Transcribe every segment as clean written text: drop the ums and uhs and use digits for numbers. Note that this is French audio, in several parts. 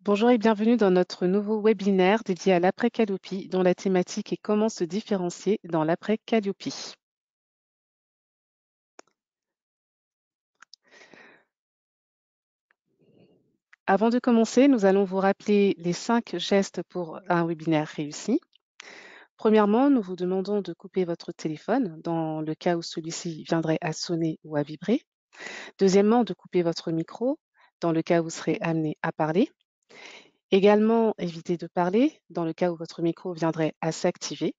Bonjour et bienvenue dans notre nouveau webinaire dédié à l'après Calliope, dont la thématique est comment se différencier dans l'après Calliope. Avant de commencer, nous allons vous rappeler les 5 gestes pour un webinaire réussi. Premièrement, nous vous demandons de couper votre téléphone dans le cas où celui-ci viendrait à sonner ou à vibrer. Deuxièmement, de couper votre micro dans le cas où vous serez amené à parler. Également, évitez de parler dans le cas où votre micro viendrait à s'activer.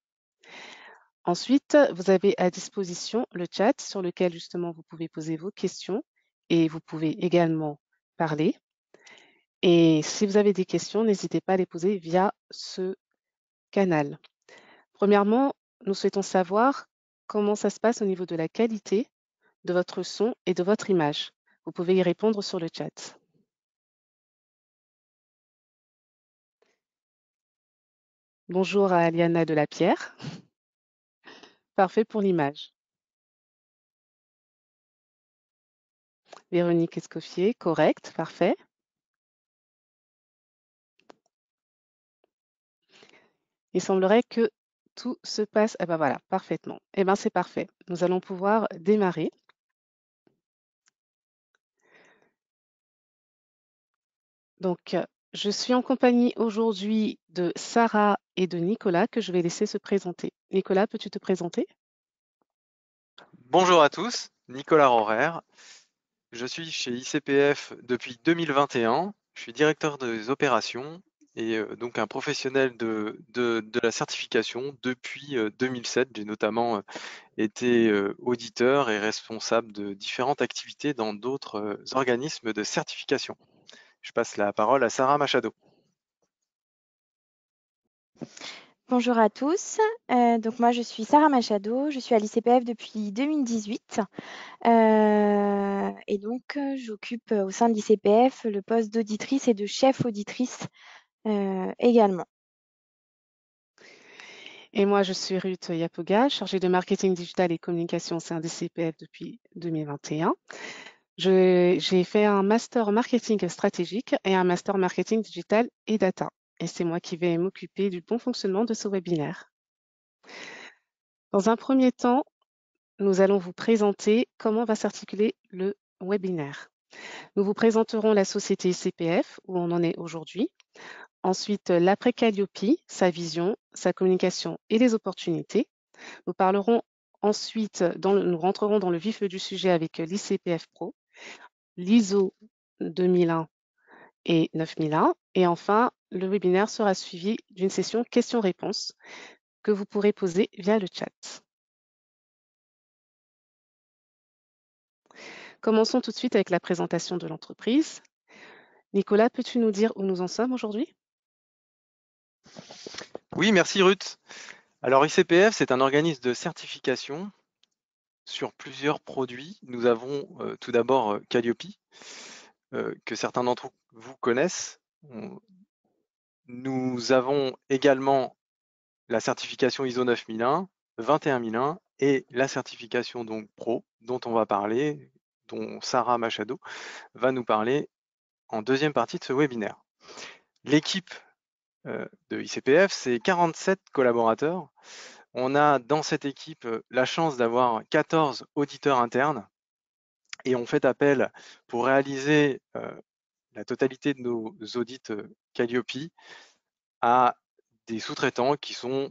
Ensuite, vous avez à disposition le chat sur lequel justement vous pouvez poser vos questions et vous pouvez également parler. Et si vous avez des questions, n'hésitez pas à les poser via ce canal. Premièrement, nous souhaitons savoir comment ça se passe au niveau de la qualité de votre son et de votre image. Vous pouvez y répondre sur le chat. Bonjour à Aliana Delapierre. Parfait pour l'image. Véronique Escoffier, correct, parfait. Il semblerait que tout se passe, ah ben voilà, parfaitement. Eh bien, c'est parfait. Nous allons pouvoir démarrer. Donc, je suis en compagnie aujourd'hui de Sarah et de Nicolas que je vais laisser se présenter. Nicolas, peux-tu te présenter? Bonjour à tous, Nicolas Rorer. Je suis chez ICPF depuis 2021. Je suis directeur des opérations et donc un professionnel de la certification depuis 2007. J'ai notamment été auditeur et responsable de différentes activités dans d'autres organismes de certification. Je passe la parole à Sarah Machado. Bonjour à tous, donc moi je suis Sarah Machado, je suis à l'ICPF depuis 2018 et donc j'occupe au sein de l'ICPF le poste d'auditrice et de chef auditrice également. Et moi, je suis Ruth Yapoga, chargée de marketing digital et communication au sein des CPF depuis 2021. J'ai fait un master marketing stratégique et un master marketing digital et data. Et c'est moi qui vais m'occuper du bon fonctionnement de ce webinaire. Dans un premier temps, nous allons vous présenter comment va s'articuler le webinaire. Nous vous présenterons la société ICPF, où on en est aujourd'hui. Ensuite, l'après Calliope, sa vision, sa communication et les opportunités. Nous parlerons ensuite, nous rentrerons dans le vif du sujet avec l'ICPF Pro, l'ISO 2001 et 9001. Et enfin, le webinaire sera suivi d'une session questions-réponses que vous pourrez poser via le chat. Commençons tout de suite avec la présentation de l'entreprise. Nicolas, peux-tu nous dire où nous en sommes aujourd'hui? Oui, merci Ruth. Alors ICPF, c'est un organisme de certification sur plusieurs produits. Nous avons tout d'abord Calliope, que certains d'entre vous connaissent. Nous avons également la certification ISO 9001, 21001 et la certification donc Pro dont on va parler, dont Sarah Machado va nous parler en deuxième partie de ce webinaire. L'équipe de ICPF, c'est 47 collaborateurs. On a dans cette équipe la chance d'avoir 14 auditeurs internes et on fait appel pour réaliser la totalité de nos audits Calliope à des sous-traitants qui sont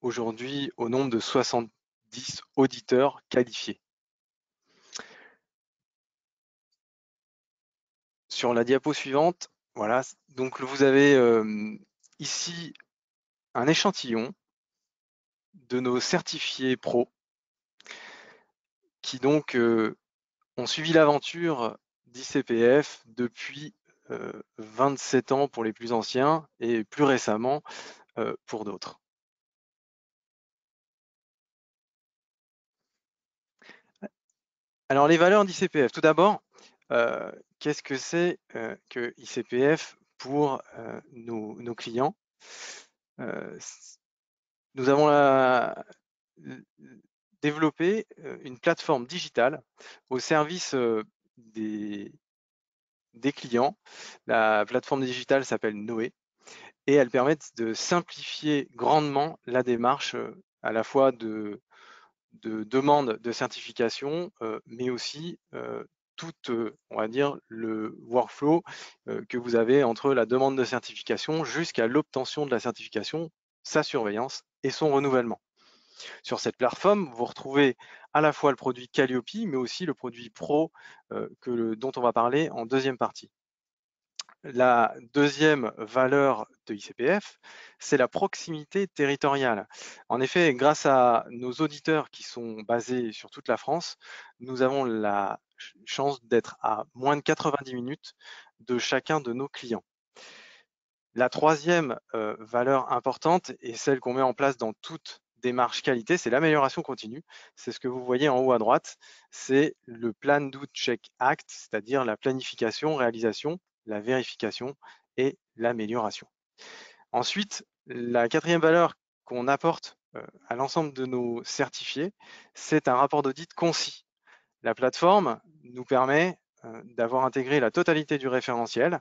aujourd'hui au nombre de 70 auditeurs qualifiés. Sur la diapo suivante, voilà, donc vous avez ici un échantillon de nos certifiés pro qui donc ont suivi l'aventure d'ICPF depuis 27 ans pour les plus anciens et plus récemment pour d'autres. Alors les valeurs d'ICPF, tout d'abord, qu'est-ce que c'est que ICPF pour nos clients? Nous avons développé une plateforme digitale au service des des clients. La plateforme digitale s'appelle Noé et elle permet de simplifier grandement la démarche à la fois de demande de certification, mais aussi tout, on va dire, le workflow que vous avez entre la demande de certification jusqu'à l'obtention de la certification, sa surveillance et son renouvellement. Sur cette plateforme, vous retrouvez à la fois le produit Calliope, mais aussi le produit Pro dont on va parler en deuxième partie. La deuxième valeur de ICPF, c'est la proximité territoriale. En effet, grâce à nos auditeurs qui sont basés sur toute la France, nous avons la chance d'être à moins de 90 minutes de chacun de nos clients. La troisième valeur importante et celle qu'on met en place dans toute démarche qualité, c'est l'amélioration continue. C'est ce que vous voyez en haut à droite, c'est le Plan Do Check Act, c'est-à-dire la planification, réalisation, la vérification et l'amélioration. Ensuite, la quatrième valeur qu'on apporte à l'ensemble de nos certifiés, c'est un rapport d'audit concis. La plateforme nous permet d'avoir intégré la totalité du référentiel.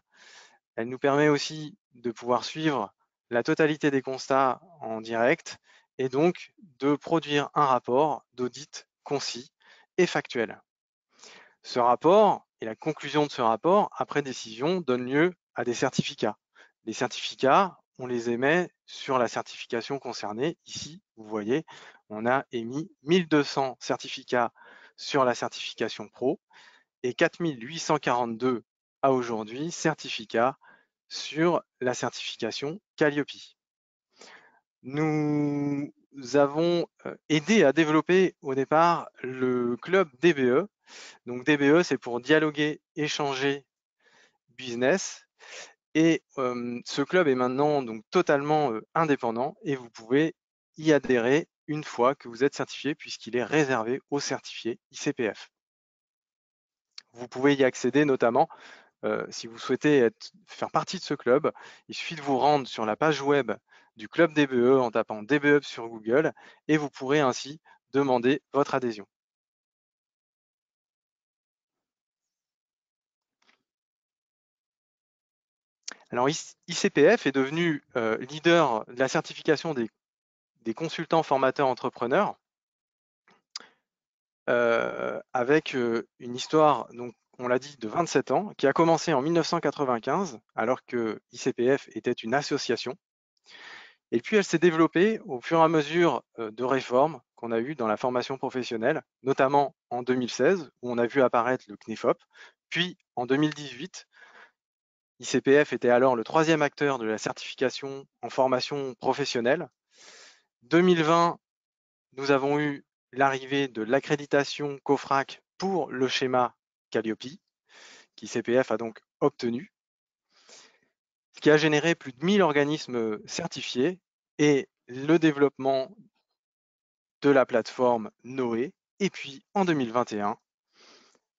Elle nous permet aussi de pouvoir suivre la totalité des constats en direct et donc de produire un rapport d'audit concis et factuel. Ce rapport et la conclusion de ce rapport, après décision, donnent lieu à des certificats. Les certificats, on les émet sur la certification concernée. Ici, vous voyez, on a émis 1200 certificats sur la certification pro et 4842 à aujourd'hui certificats sur la certification Calliope. Nous avons aidé à développer au départ le club DBE. Donc DBE, c'est pour dialoguer, échanger, business. Et ce club est maintenant donc totalement indépendant et vous pouvez y adhérer une fois que vous êtes certifié puisqu'il est réservé aux certifiés ICPF. Vous pouvez y accéder notamment si vous souhaitez faire partie de ce club, il suffit de vous rendre sur la page web du club DBE en tapant DBE sur Google et vous pourrez ainsi demander votre adhésion. Alors ICPF est devenu leader de la certification des consultants formateurs entrepreneurs avec une histoire, donc, on l'a dit, de 27 ans, qui a commencé en 1995, alors que ICPF était une association. Et puis, elle s'est développée au fur et à mesure de réformes qu'on a eues dans la formation professionnelle, notamment en 2016, où on a vu apparaître le CNIFOP, puis en 2018, ICPF était alors le troisième acteur de la certification en formation professionnelle. 2020, nous avons eu l'arrivée de l'accréditation COFRAC pour le schéma Calliope, qu'ICPF a donc obtenu, ce qui a généré plus de 1000 organismes certifiés et le développement de la plateforme Noé, et puis en 2021,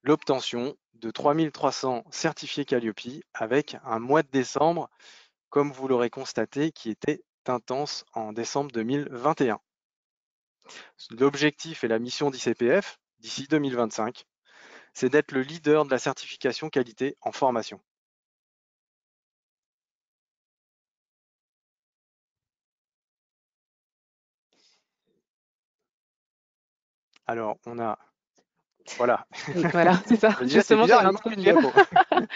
l'obtention de 3300 certifiés Calliope avec un mois de décembre, comme vous l'aurez constaté, qui était intense en décembre 2021. L'objectif et la mission d'ICPF d'ici 2025, c'est d'être le leader de la certification qualité en formation. Alors, on a... Voilà. Oui, voilà, c'est ça. Déjà, c'est Justement, bizarre, j'allais il manque une introduire. diapo.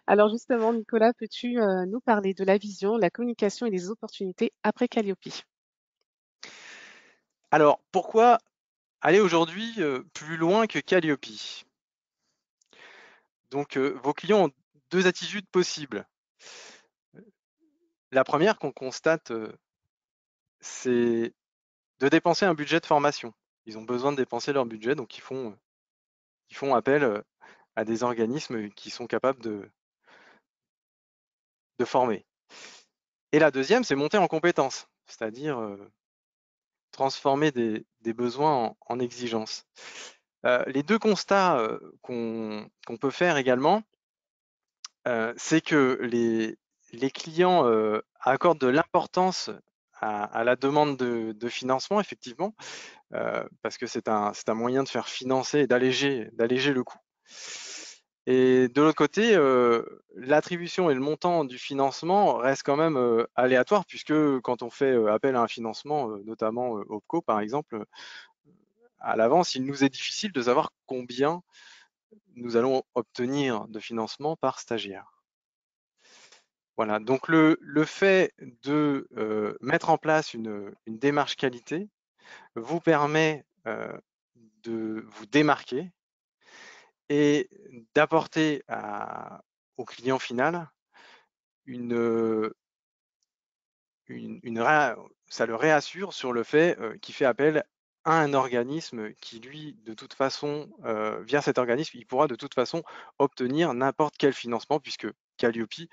Alors justement, Nicolas, peux-tu nous parler de la vision, la communication et des opportunités après Calliope? Alors, pourquoi aller aujourd'hui plus loin que Calliope? Donc, vos clients ont deux attitudes possibles. La première qu'on constate, c'est de dépenser un budget de formation. Ils ont besoin de dépenser leur budget, donc ils font appel à des organismes qui sont capables de former. Et la deuxième, c'est monter en compétences, c'est-à-dire transformer des besoins en exigences. Les deux constats qu'on peut faire également, c'est que les clients accordent de l'importance à la demande de financement, effectivement, parce que c'est un moyen de faire financer et d'alléger le coût. Et de l'autre côté, l'attribution et le montant du financement restent quand même aléatoires, puisque quand on fait appel à un financement, notamment OPCO par exemple, à l'avance, il nous est difficile de savoir combien nous allons obtenir de financement par stagiaire. Voilà, donc le fait de mettre en place une démarche qualité vous permet de vous démarquer et d'apporter au client final ça le réassure sur le fait qu'il fait appel à un organisme qui, lui, de toute façon, via cet organisme, il pourra de toute façon obtenir n'importe quel financement, puisque Calliope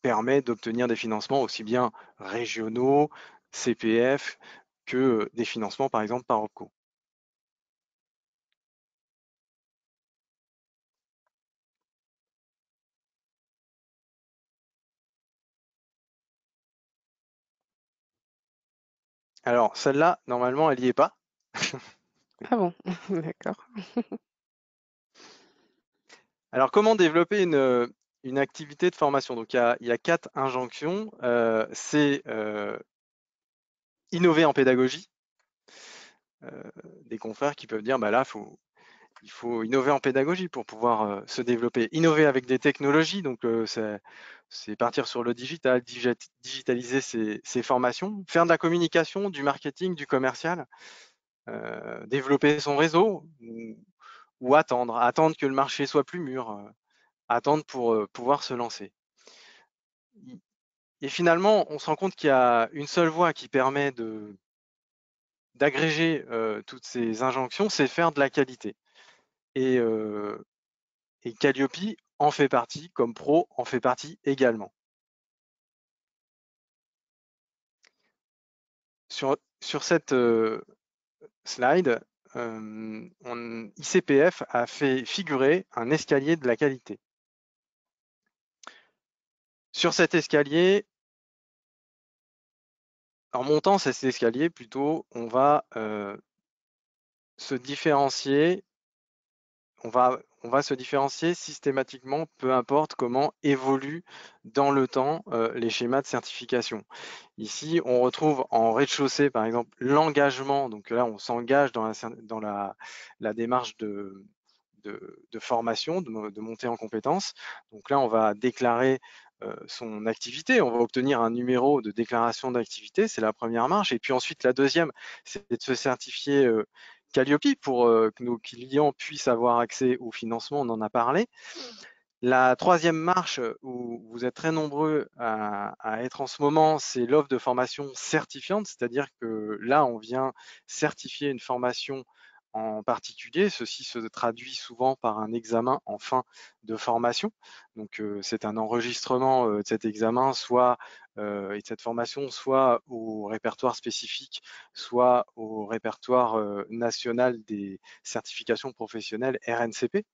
permet d'obtenir des financements aussi bien régionaux, CPF, que des financements, par exemple, par OPCO. Alors, celle-là, normalement, elle n'y est pas. Ah bon, d'accord. Alors, comment développer une activité de formation? Donc, il y a 4 injonctions. C'est innover en pédagogie. Des confrères qui peuvent dire, bah là, il faut innover en pédagogie pour pouvoir se développer. Innover avec des technologies, donc c'est partir sur le digital, digitaliser ses formations, faire de la communication, du marketing, du commercial, développer son réseau ou attendre que le marché soit plus mûr, attendre pour pouvoir se lancer. Et finalement, on se rend compte qu'il y a une seule voie qui permet d'agréger toutes ces injonctions, c'est faire de la qualité. Et Calliope en fait partie, comme pro en fait partie également. Sur cette slide, ICPF a fait figurer un escalier de la qualité. Sur cet escalier, en montant cet escalier plutôt, on va se différencier, on va se différencier systématiquement, peu importe comment évoluent dans le temps les schémas de certification. Ici, on retrouve en rez-de-chaussée, par exemple, l'engagement. Donc là, on s'engage dans la démarche de formation, de montée en compétences. Donc là, on va déclarer son activité. On va obtenir un numéro de déclaration d'activité. C'est la première marche. Et puis ensuite, la deuxième, c'est de se certifier Calliope pour que nos clients puissent avoir accès au financement. On en a parlé. La troisième marche, où vous êtes très nombreux à être en ce moment, c'est l'offre de formation certifiante, c'est-à-dire que là, on vient certifier une formation en particulier. Ceci se traduit souvent par un examen en fin de formation. Donc, c'est un enregistrement de cet examen, et de cette formation, soit au répertoire spécifique, soit au répertoire national des certifications professionnelles RNCP.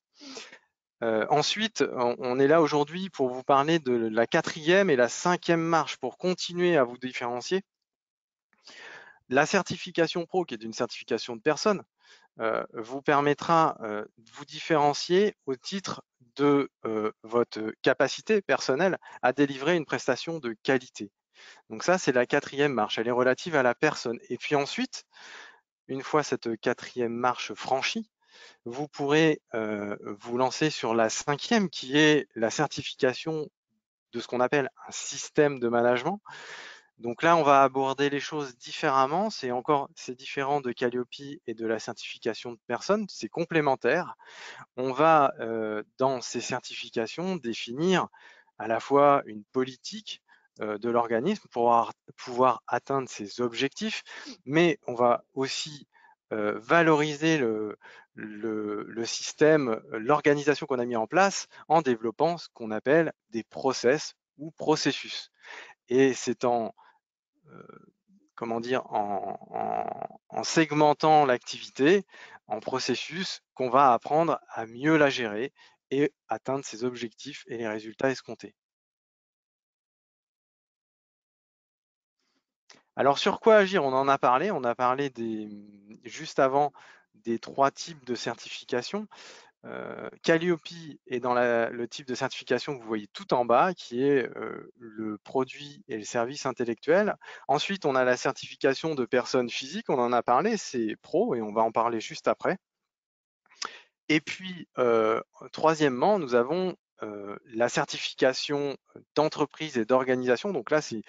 Ensuite, on est là aujourd'hui pour vous parler de la quatrième et la cinquième marche pour continuer à vous différencier. La certification pro, qui est une certification de personne, vous permettra de vous différencier au titre de votre capacité personnelle à délivrer une prestation de qualité. Donc ça, c'est la quatrième marche, elle est relative à la personne. Et puis ensuite, une fois cette quatrième marche franchie, vous pourrez vous lancer sur la cinquième, qui est la certification de ce qu'on appelle un système de management. Donc là, on va aborder les choses différemment. C'est différent de Calliope et de la certification de personnes, c'est complémentaire. On va, dans ces certifications, définir à la fois une politique de l'organisme pour pouvoir atteindre ses objectifs, mais on va aussi valoriser le système, l'organisation qu'on a mis en place en développant ce qu'on appelle des process ou processus. Et c'est comment dire, en segmentant l'activité en processus qu'on va apprendre à mieux la gérer et atteindre ses objectifs et les résultats escomptés. Alors sur quoi agir? On en a parlé juste avant des 3 types de certification. Calliope est dans le type de certification que vous voyez tout en bas, qui est le produit et le service intellectuel. Ensuite, on a la certification de personnes physiques, on en a parlé, c'est pro, et on va en parler juste après. Et puis, troisièmement, nous avons la certification d'entreprise et d'organisation. Donc là, c'est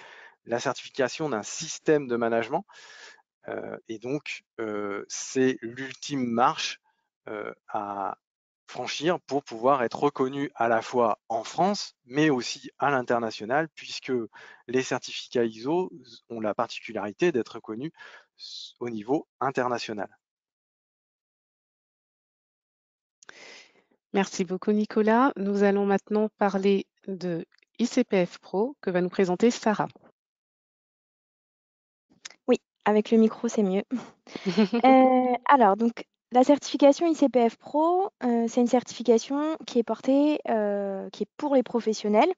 la certification d'un système de management. Et donc, c'est l'ultime marche à franchir pour pouvoir être reconnu à la fois en France, mais aussi à l'international, puisque les certificats ISO ont la particularité d'être reconnus au niveau international. Merci beaucoup, Nicolas. Nous allons maintenant parler de ICPF Pro que va nous présenter Sarah. Oui, avec le micro, c'est mieux. Alors, donc, la certification ICPF Pro, c'est une certification qui est portée, qui est pour les professionnels,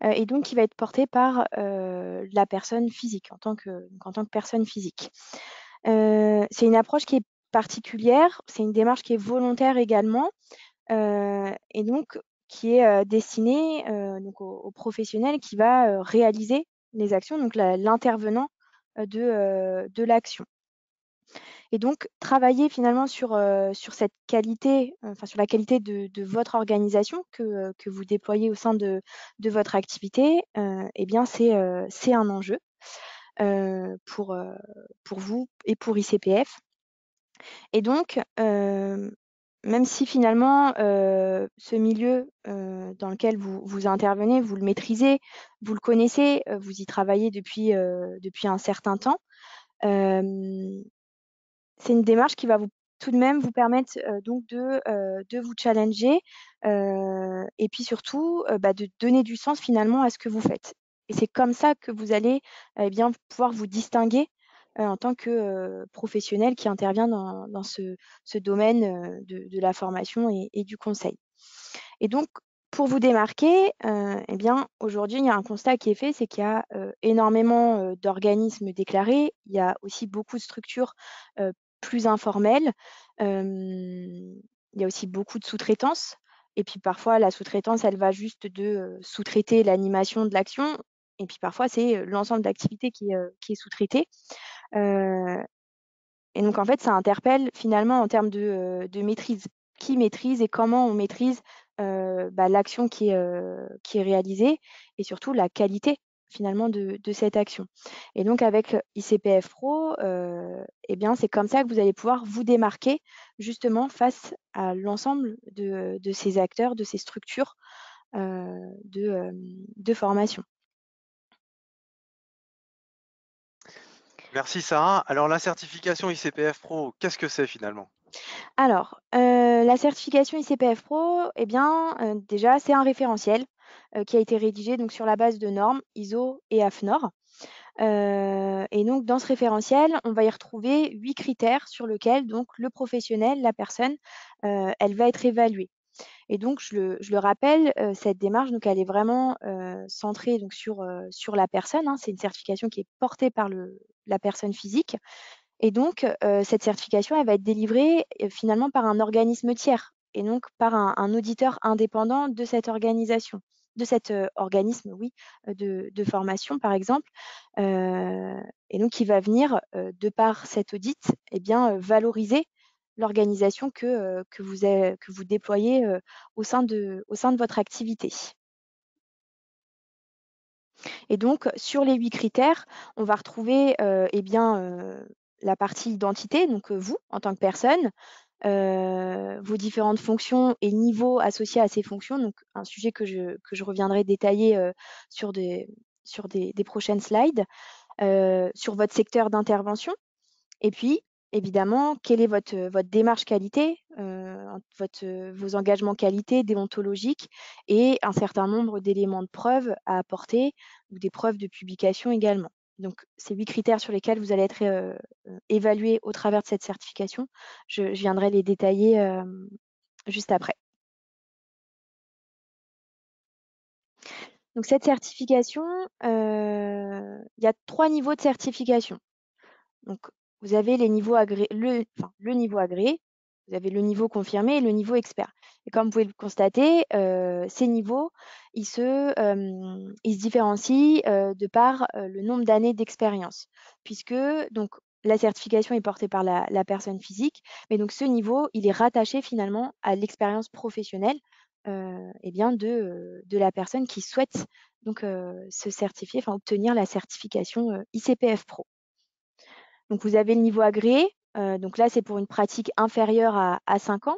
et donc qui va être portée par la personne physique, en tant que personne physique. C'est une approche qui est particulière, c'est une démarche qui est volontaire également, et donc qui est destinée donc au professionnel qui va réaliser les actions, donc l'intervenant de l'action. Et donc, travailler finalement sur cette qualité, enfin sur la qualité de votre organisation que vous déployez au sein de votre activité, eh bien c'est un enjeu pour vous et pour ICPF. Et donc, même si finalement ce milieu dans lequel vous intervenez, vous le maîtrisez, vous le connaissez, vous y travaillez depuis un certain temps, c'est une démarche qui va tout de même vous permettre donc de vous challenger et puis surtout de donner du sens finalement à ce que vous faites. Et c'est comme ça que vous allez bien pouvoir vous distinguer en tant que professionnel qui intervient dans ce domaine de la formation et du conseil. Et donc, pour vous démarquer, eh bien, aujourd'hui, il y a un constat qui est fait, c'est qu'il y a énormément d'organismes déclarés. Il y a aussi beaucoup de structures plus informelles. Il y a aussi beaucoup de sous-traitance. Et puis parfois, la sous-traitance, elle va juste de sous-traiter l'animation de l'action. Et puis parfois, c'est l'ensemble d'activités qui est sous-traité. Et donc, en fait, ça interpelle finalement en termes de maîtrise. Qui maîtrise et comment on maîtrise l'action qui est réalisée et surtout la qualité finalement de cette action. Et donc, avec ICPF Pro, eh bien, c'est comme ça que vous allez pouvoir vous démarquer justement face à l'ensemble de ces acteurs, de ces structures de formation. Merci Sarah. Alors la certification ICPF Pro, qu'est-ce que c'est finalement? Alors, la certification ICPF Pro, eh bien, déjà, c'est un référentiel qui a été rédigé donc, sur la base de normes ISO et AFNOR. Et donc, dans ce référentiel, on va y retrouver 8 critères sur lesquels donc, le professionnel, la personne, elle va être évaluée. Et donc, je le rappelle, cette démarche, donc, elle est vraiment centrée donc, sur la personne. Hein. C'est une certification qui est portée par la personne physique. Et donc, cette certification, elle va être délivrée finalement par un organisme tiers et donc par un auditeur indépendant de cette organisation, de cet organisme, oui, de formation, par exemple. Et donc, qui va venir, de par cet audit, eh bien, valoriser l'organisation que vous déployez au sein de votre activité. Et donc, sur les 8 critères, on va retrouver eh bien, la partie identité, donc vous, en tant que personne, vos différentes fonctions et niveaux associés à ces fonctions, donc un sujet que je reviendrai détailler sur des prochaines slides, sur votre secteur d'intervention. Et puis, évidemment, quelle est votre démarche qualité, vos engagements qualité déontologiques et un certain nombre d'éléments de preuve à apporter ou des preuves de publication également. Donc, ces 8 critères sur lesquels vous allez être évalué au travers de cette certification, je viendrai les détailler juste après. Donc, cette certification, il y a 3 niveaux de certification. Donc, vous avez les niveaux le niveau agréé, vous avez le niveau confirmé et le niveau expert. Et comme vous pouvez le constater, ces niveaux, ils se différencient de par le nombre d'années d'expérience, puisque donc la certification est portée par la personne physique, mais donc ce niveau, il est rattaché finalement à l'expérience professionnelle eh bien de la personne qui souhaite donc se certifier, enfin obtenir la certification ICPF Pro. Donc vous avez le niveau agréé, donc là c'est pour une pratique inférieure à 5 ans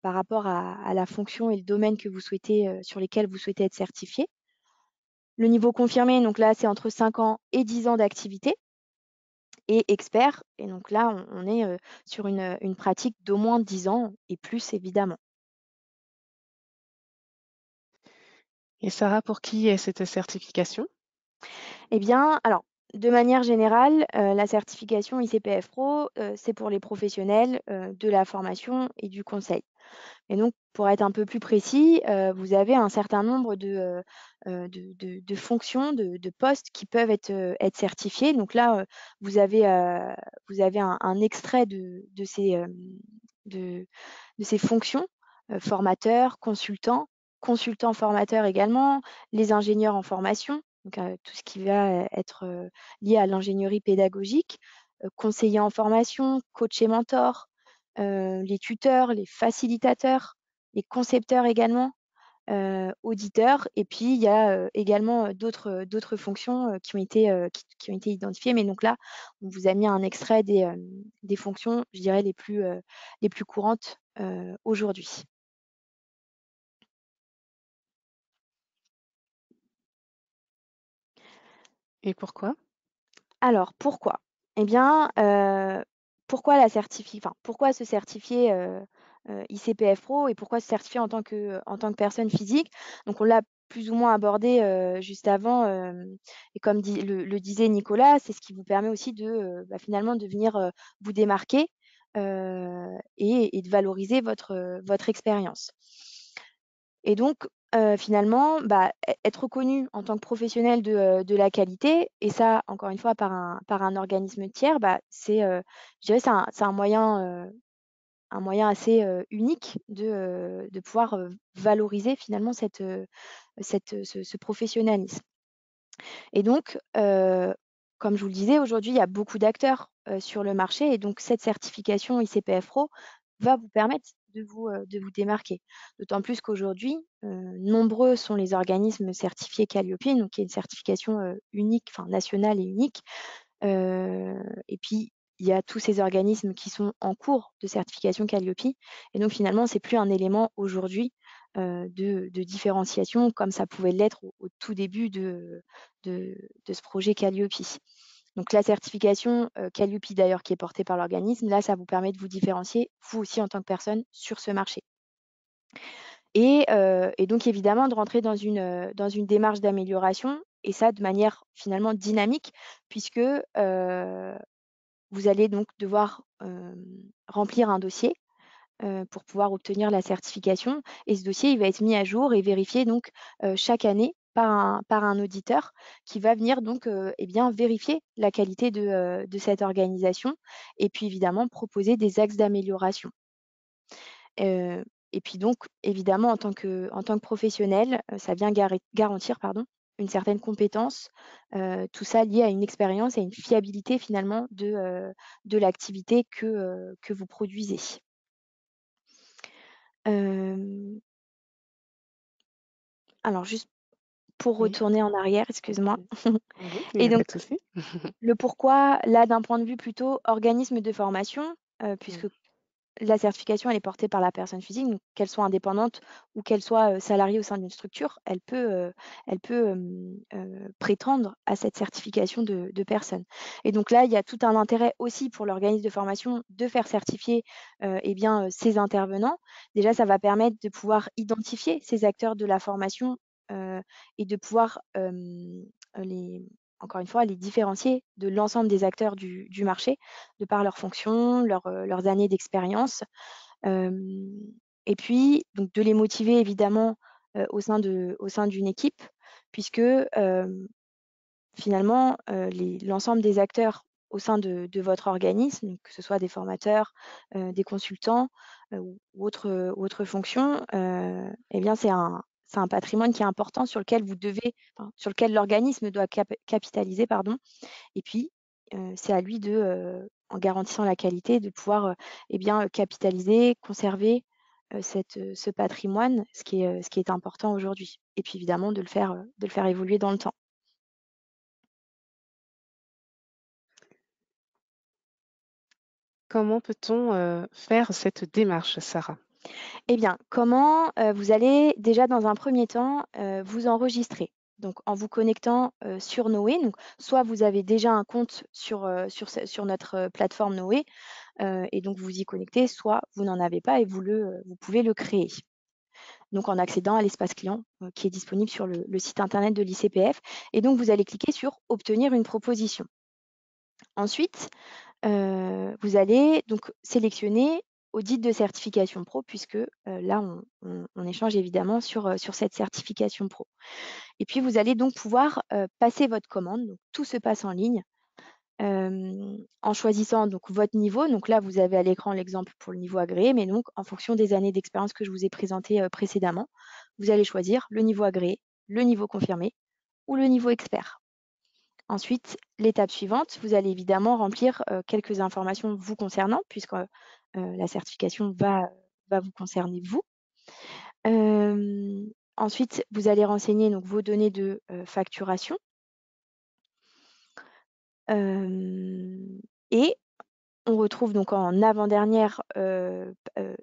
par rapport à la fonction et le domaine que vous souhaitez, sur lesquels vous souhaitez être certifié. Le niveau confirmé, donc là c'est entre 5 ans et 10 ans d'activité. Et expert, et donc là on est sur une pratique d'au moins 10 ans et plus évidemment. Et Sarah, pour qui est cette certification? Eh bien, alors, de manière générale, la certification ICPF Pro, c'est pour les professionnels, de la formation et du conseil. Et donc, pour être un peu plus précis, vous avez un certain nombre de fonctions, de postes qui peuvent être certifiés. Donc là, vous avez un extrait de de ces fonctions, formateur, consultant formateur également, les ingénieurs en formation, donc tout ce qui va être, lié à l'ingénierie pédagogique, conseiller en formation, coach et mentor, les tuteurs, les facilitateurs, les concepteurs également, auditeurs, et puis il y a, également, d'autres fonctions, qui ont été identifiées. Mais donc là, on vous a mis un extrait des fonctions, je dirais les plus courantes, aujourd'hui. Et pourquoi? Alors pourquoi? Eh bien, pourquoi se certifier, ICPF Pro, et pourquoi se certifier en tant que personne physique? Donc on l'a plus ou moins abordé, juste avant, et comme le disait Nicolas, c'est ce qui vous permet aussi de, finalement de venir, vous démarquer, et de valoriser votre expérience. Et donc, finalement, être reconnu en tant que professionnel de la qualité, et ça, encore une fois, par un organisme tiers, je dirais, c'est un moyen assez, unique de pouvoir, valoriser finalement ce professionnalisme. Et donc, comme je vous le disais, aujourd'hui, il y a beaucoup d'acteurs, sur le marché, et donc cette certification ICPF Pro va vous permettre de vous démarquer. D'autant plus qu'aujourd'hui, nombreux sont les organismes certifiés Qualiopi, donc qui est une certification, unique, enfin nationale et unique. Heu et puis, il y a tous ces organismes qui sont en cours de certification Qualiopi, et donc finalement, c'est plus un élément aujourd'hui, de différenciation comme ça pouvait l'être au tout début de ce projet Qualiopi. Donc la certification, Qualiopi d'ailleurs, qui est portée par l'organisme, là, ça vous permet de vous différencier, vous aussi en tant que personne, sur ce marché. Et donc évidemment de rentrer dans une démarche d'amélioration, et ça de manière finalement dynamique, puisque, vous allez donc devoir, remplir un dossier, pour pouvoir obtenir la certification, et ce dossier, il va être mis à jour et vérifié donc, chaque année par un auditeur qui va venir donc, eh bien vérifier la qualité de cette organisation, et puis évidemment proposer des axes d'amélioration. Heu et puis donc évidemment en tant que professionnel, ça vient garantir, pardon, une certaine compétence, tout ça lié à une expérience et une fiabilité finalement de l'activité que vous produisez. Hem, alors juste pour Oui. retourner en arrière, excuse-moi. Il n'y Et a pas donc de souci. le pourquoi, là, d'un point de vue plutôt organisme de formation, Mmh. puisque la certification, elle est portée par la personne physique, donc qu'elle soit indépendante ou qu'elle soit, salariée au sein d'une structure, elle peut prétendre à cette certification de personne. Et donc là, il y a tout un intérêt aussi pour l'organisme de formation de faire certifier, ses intervenants. Déjà, ça va permettre de pouvoir identifier ces acteurs de la formation, et de pouvoir, les encore une fois, les différencier de l'ensemble des acteurs du marché, de par leurs fonctions, leurs années d'expérience. Hem et puis donc de les motiver évidemment, au sein d'une équipe, puisque, finalement, l'ensemble des acteurs au sein de votre organisme, donc que ce soit des formateurs, des consultants ou autres fonctions, eh bien, c'est un patrimoine qui est important sur lequel sur lequel l'organisme doit capitaliser, pardon. Et puis, c'est à lui en garantissant la qualité, de pouvoir eh bien, capitaliser, conserver ce patrimoine, ce qui est important aujourd'hui. Et puis évidemment, de le faire évoluer dans le temps. Comment peut-on faire cette démarche, Sarah? Eh bien, comment vous allez déjà dans un premier temps vous enregistrer. Donc, en vous connectant sur Noé. Donc, soit vous avez déjà un compte sur notre plateforme Noé et donc vous y connectez, soit vous n'en avez pas et vous pouvez le créer. Donc, en accédant à l'espace client qui est disponible sur le site internet de l'ICPF. Et donc, vous allez cliquer sur Obtenir une proposition. Ensuite, vous allez donc sélectionner Audit de certification pro, puisque là, on échange évidemment sur cette certification pro. Et puis, vous allez donc pouvoir passer votre commande. Donc, tout se passe en ligne en choisissant donc votre niveau. Donc là, vous avez à l'écran l'exemple pour le niveau agréé, mais donc en fonction des années d'expérience que je vous ai présentées précédemment, vous allez choisir le niveau agréé, le niveau confirmé ou le niveau expert. Ensuite, l'étape suivante, vous allez évidemment remplir quelques informations vous concernant, puisque la certification va vous concerner vous. Ensuite, vous allez renseigner donc, vos données de facturation. Et on retrouve donc en avant-dernière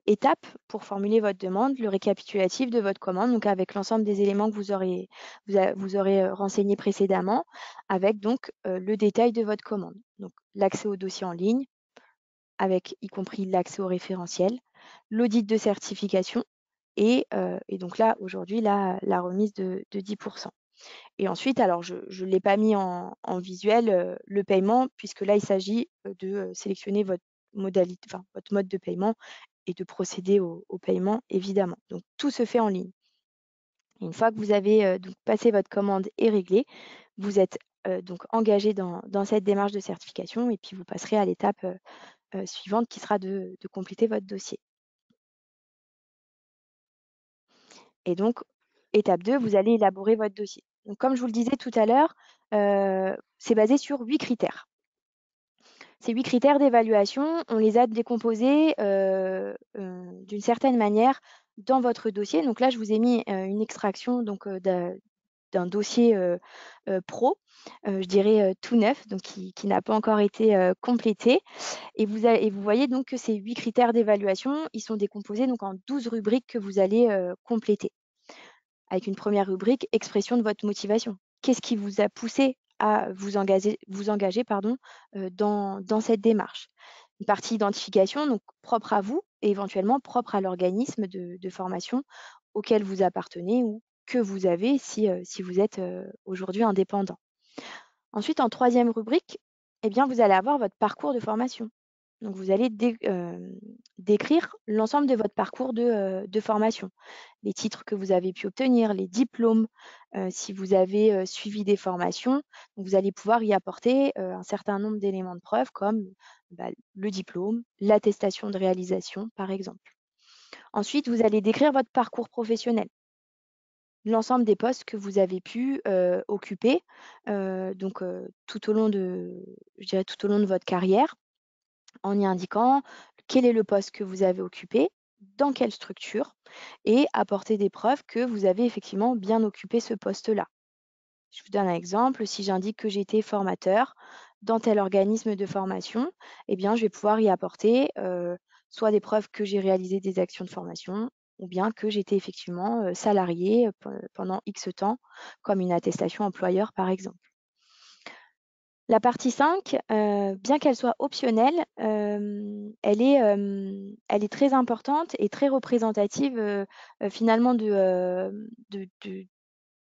étape pour formuler votre demande, le récapitulatif de votre commande, donc avec l'ensemble des éléments que vous aurez renseignés précédemment, avec donc le détail de votre commande. Donc l'accès au dossier en ligne, avec y compris l'accès au référentiel, l'audit de certification et donc là, aujourd'hui, la remise de 10%. Et ensuite, alors je ne l'ai pas mis en visuel, le paiement, puisque là, il s'agit de sélectionner votre mode de paiement et de procéder au paiement, évidemment. Donc, tout se fait en ligne. Et une fois que vous avez donc passé votre commande et réglé, vous êtes donc engagé dans cette démarche de certification et puis vous passerez à l'étape suivante qui sera de compléter votre dossier. Et donc, étape 2, vous allez élaborer votre dossier. Donc, comme je vous le disais tout à l'heure, c'est basé sur 8 critères. Ces 8 critères d'évaluation, on les a décomposés d'une certaine manière dans votre dossier. Donc là, je vous ai mis une extraction donc, d'un dossier pro, je dirais tout neuf, donc qui n'a pas encore été complété. Et vous voyez donc que ces 8 critères d'évaluation, ils sont décomposés donc, en 12 rubriques que vous allez compléter. Avec une première rubrique, expression de votre motivation. Qu'est-ce qui vous a poussé à vous engager dans cette démarche? Une partie identification, donc propre à vous et éventuellement propre à l'organisme de formation auquel vous appartenez ou que vous avez si vous êtes aujourd'hui indépendant. Ensuite, en troisième rubrique, eh bien, vous allez avoir votre parcours de formation. Donc, vous allez décrire l'ensemble de votre parcours de formation, les titres que vous avez pu obtenir, les diplômes, si vous avez suivi des formations. Donc, vous allez pouvoir y apporter un certain nombre d'éléments de preuve comme le diplôme, l'attestation de réalisation, par exemple. Ensuite, vous allez décrire votre parcours professionnel, l'ensemble des postes que vous avez pu occuper donc tout au long de votre carrière, en y indiquant quel est le poste que vous avez occupé, dans quelle structure, et apporter des preuves que vous avez effectivement bien occupé ce poste-là. Je vous donne un exemple, si j'indique que j'ai été formateur dans tel organisme de formation, eh bien, je vais pouvoir y apporter soit des preuves que j'ai réalisé des actions de formation, ou bien que j'étais effectivement salarié pendant X temps, comme une attestation employeur par exemple. La partie 5, bien qu'elle soit optionnelle, elle est très importante et très représentative finalement de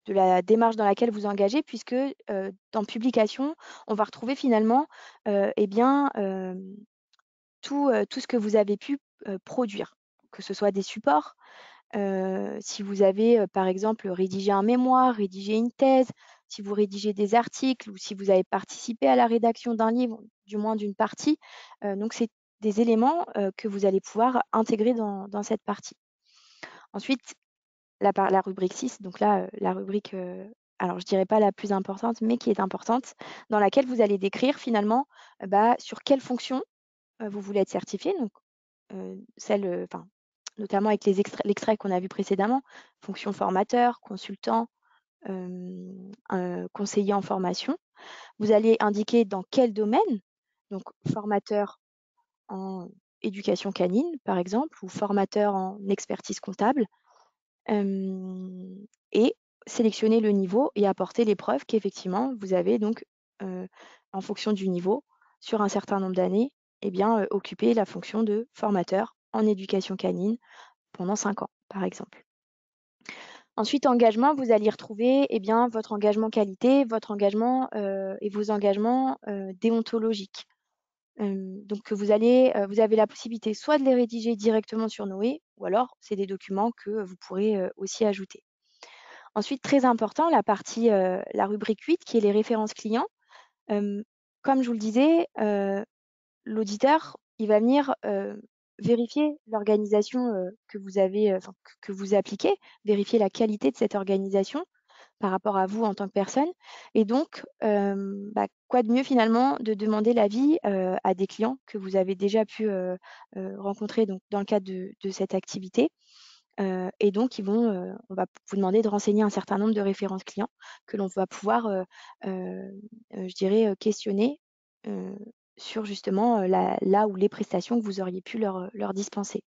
la démarche dans laquelle vous engagez, puisque dans publication, on va retrouver finalement eh bien, tout ce que vous avez pu produire, que ce soit des supports, si vous avez par exemple rédigé un mémoire, rédigé une thèse, si vous rédigez des articles ou si vous avez participé à la rédaction d'un livre, du moins d'une partie. Donc, c'est des éléments que vous allez pouvoir intégrer dans cette partie. Ensuite, la rubrique 6, donc là, la rubrique, alors je dirais pas la plus importante, mais qui est importante, dans laquelle vous allez décrire finalement, sur quelle fonction, vous voulez être certifié. Donc, enfin, notamment avec l'extrait qu'on a vu précédemment, fonction formateur, consultant, conseiller en formation. Vous allez indiquer dans quel domaine, donc formateur en éducation canine, par exemple, ou formateur en expertise comptable, et sélectionner le niveau et apporter les preuves qu'effectivement vous avez donc, en fonction du niveau, sur un certain nombre d'années, occupé la fonction de formateur en éducation canine pendant 5 ans, par exemple. Ensuite, engagement, vous allez retrouver votre engagement qualité, votre engagement et vos engagements déontologiques. Donc vous avez la possibilité soit de les rédiger directement sur Noé, ou alors c'est des documents que vous pourrez aussi ajouter. Ensuite, très important, la rubrique 8 qui est les références clients. Comme je vous le disais, l'auditeur, il va venir vérifier l'organisation que vous avez, que vous appliquez, vérifier la qualité de cette organisation par rapport à vous en tant que personne. Et donc, quoi de mieux finalement de demander l'avis à des clients que vous avez déjà pu rencontrer donc, dans le cadre de cette activité. Et donc, on va vous demander de renseigner un certain nombre de références clients que l'on va pouvoir, je dirais, questionner sur justement là où les prestations que vous auriez pu leur dispenser.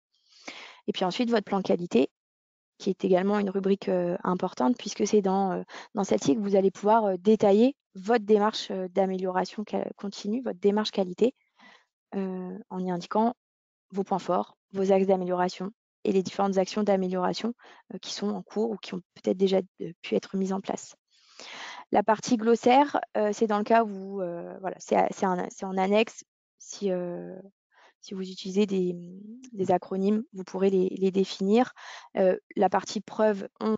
Et puis ensuite, votre plan qualité, qui est également une rubrique importante, puisque c'est dans celle-ci que vous allez pouvoir détailler votre démarche d'amélioration continue, votre démarche qualité, en y indiquant vos points forts, vos axes d'amélioration et les différentes actions d'amélioration qui sont en cours ou qui ont peut-être déjà pu être mises en place. La partie glossaire, c'est dans le cas où, voilà, c'est en annexe. Si vous utilisez des acronymes, vous pourrez les définir. La partie preuve 11,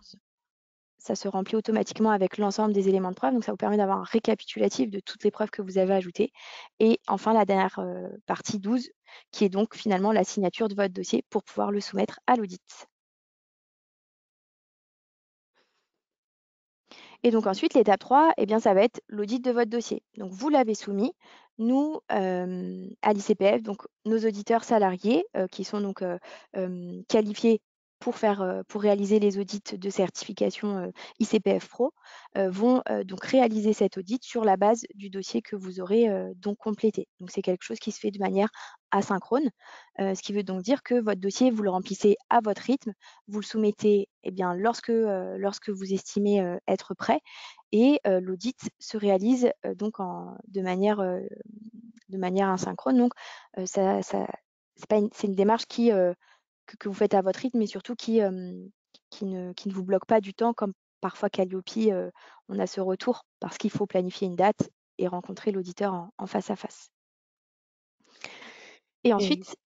ça se remplit automatiquement avec l'ensemble des éléments de preuve. Donc, ça vous permet d'avoir un récapitulatif de toutes les preuves que vous avez ajoutées. Et enfin, la dernière partie 12, qui est donc finalement la signature de votre dossier pour pouvoir le soumettre à l'audit. Et donc ensuite, l'étape 3, ça va être l'audit de votre dossier. Donc, vous l'avez soumis. Nous, à l'ICPF, donc nos auditeurs salariés, qui sont donc qualifiés pour réaliser les audits de certification ICPF Pro, vont donc réaliser cet audit sur la base du dossier que vous aurez donc complété. Donc, c'est quelque chose qui se fait de manière asynchrone, ce qui veut donc dire que votre dossier, vous le remplissez à votre rythme, vous le soumettez lorsque vous estimez être prêt, et l'audit se réalise donc de manière asynchrone. Donc, c'est une démarche que vous faites à votre rythme, mais surtout qui ne vous bloque pas du temps, comme parfois Calliope, on a ce retour parce qu'il faut planifier une date et rencontrer l'auditeur en face à face. Et Et ensuite,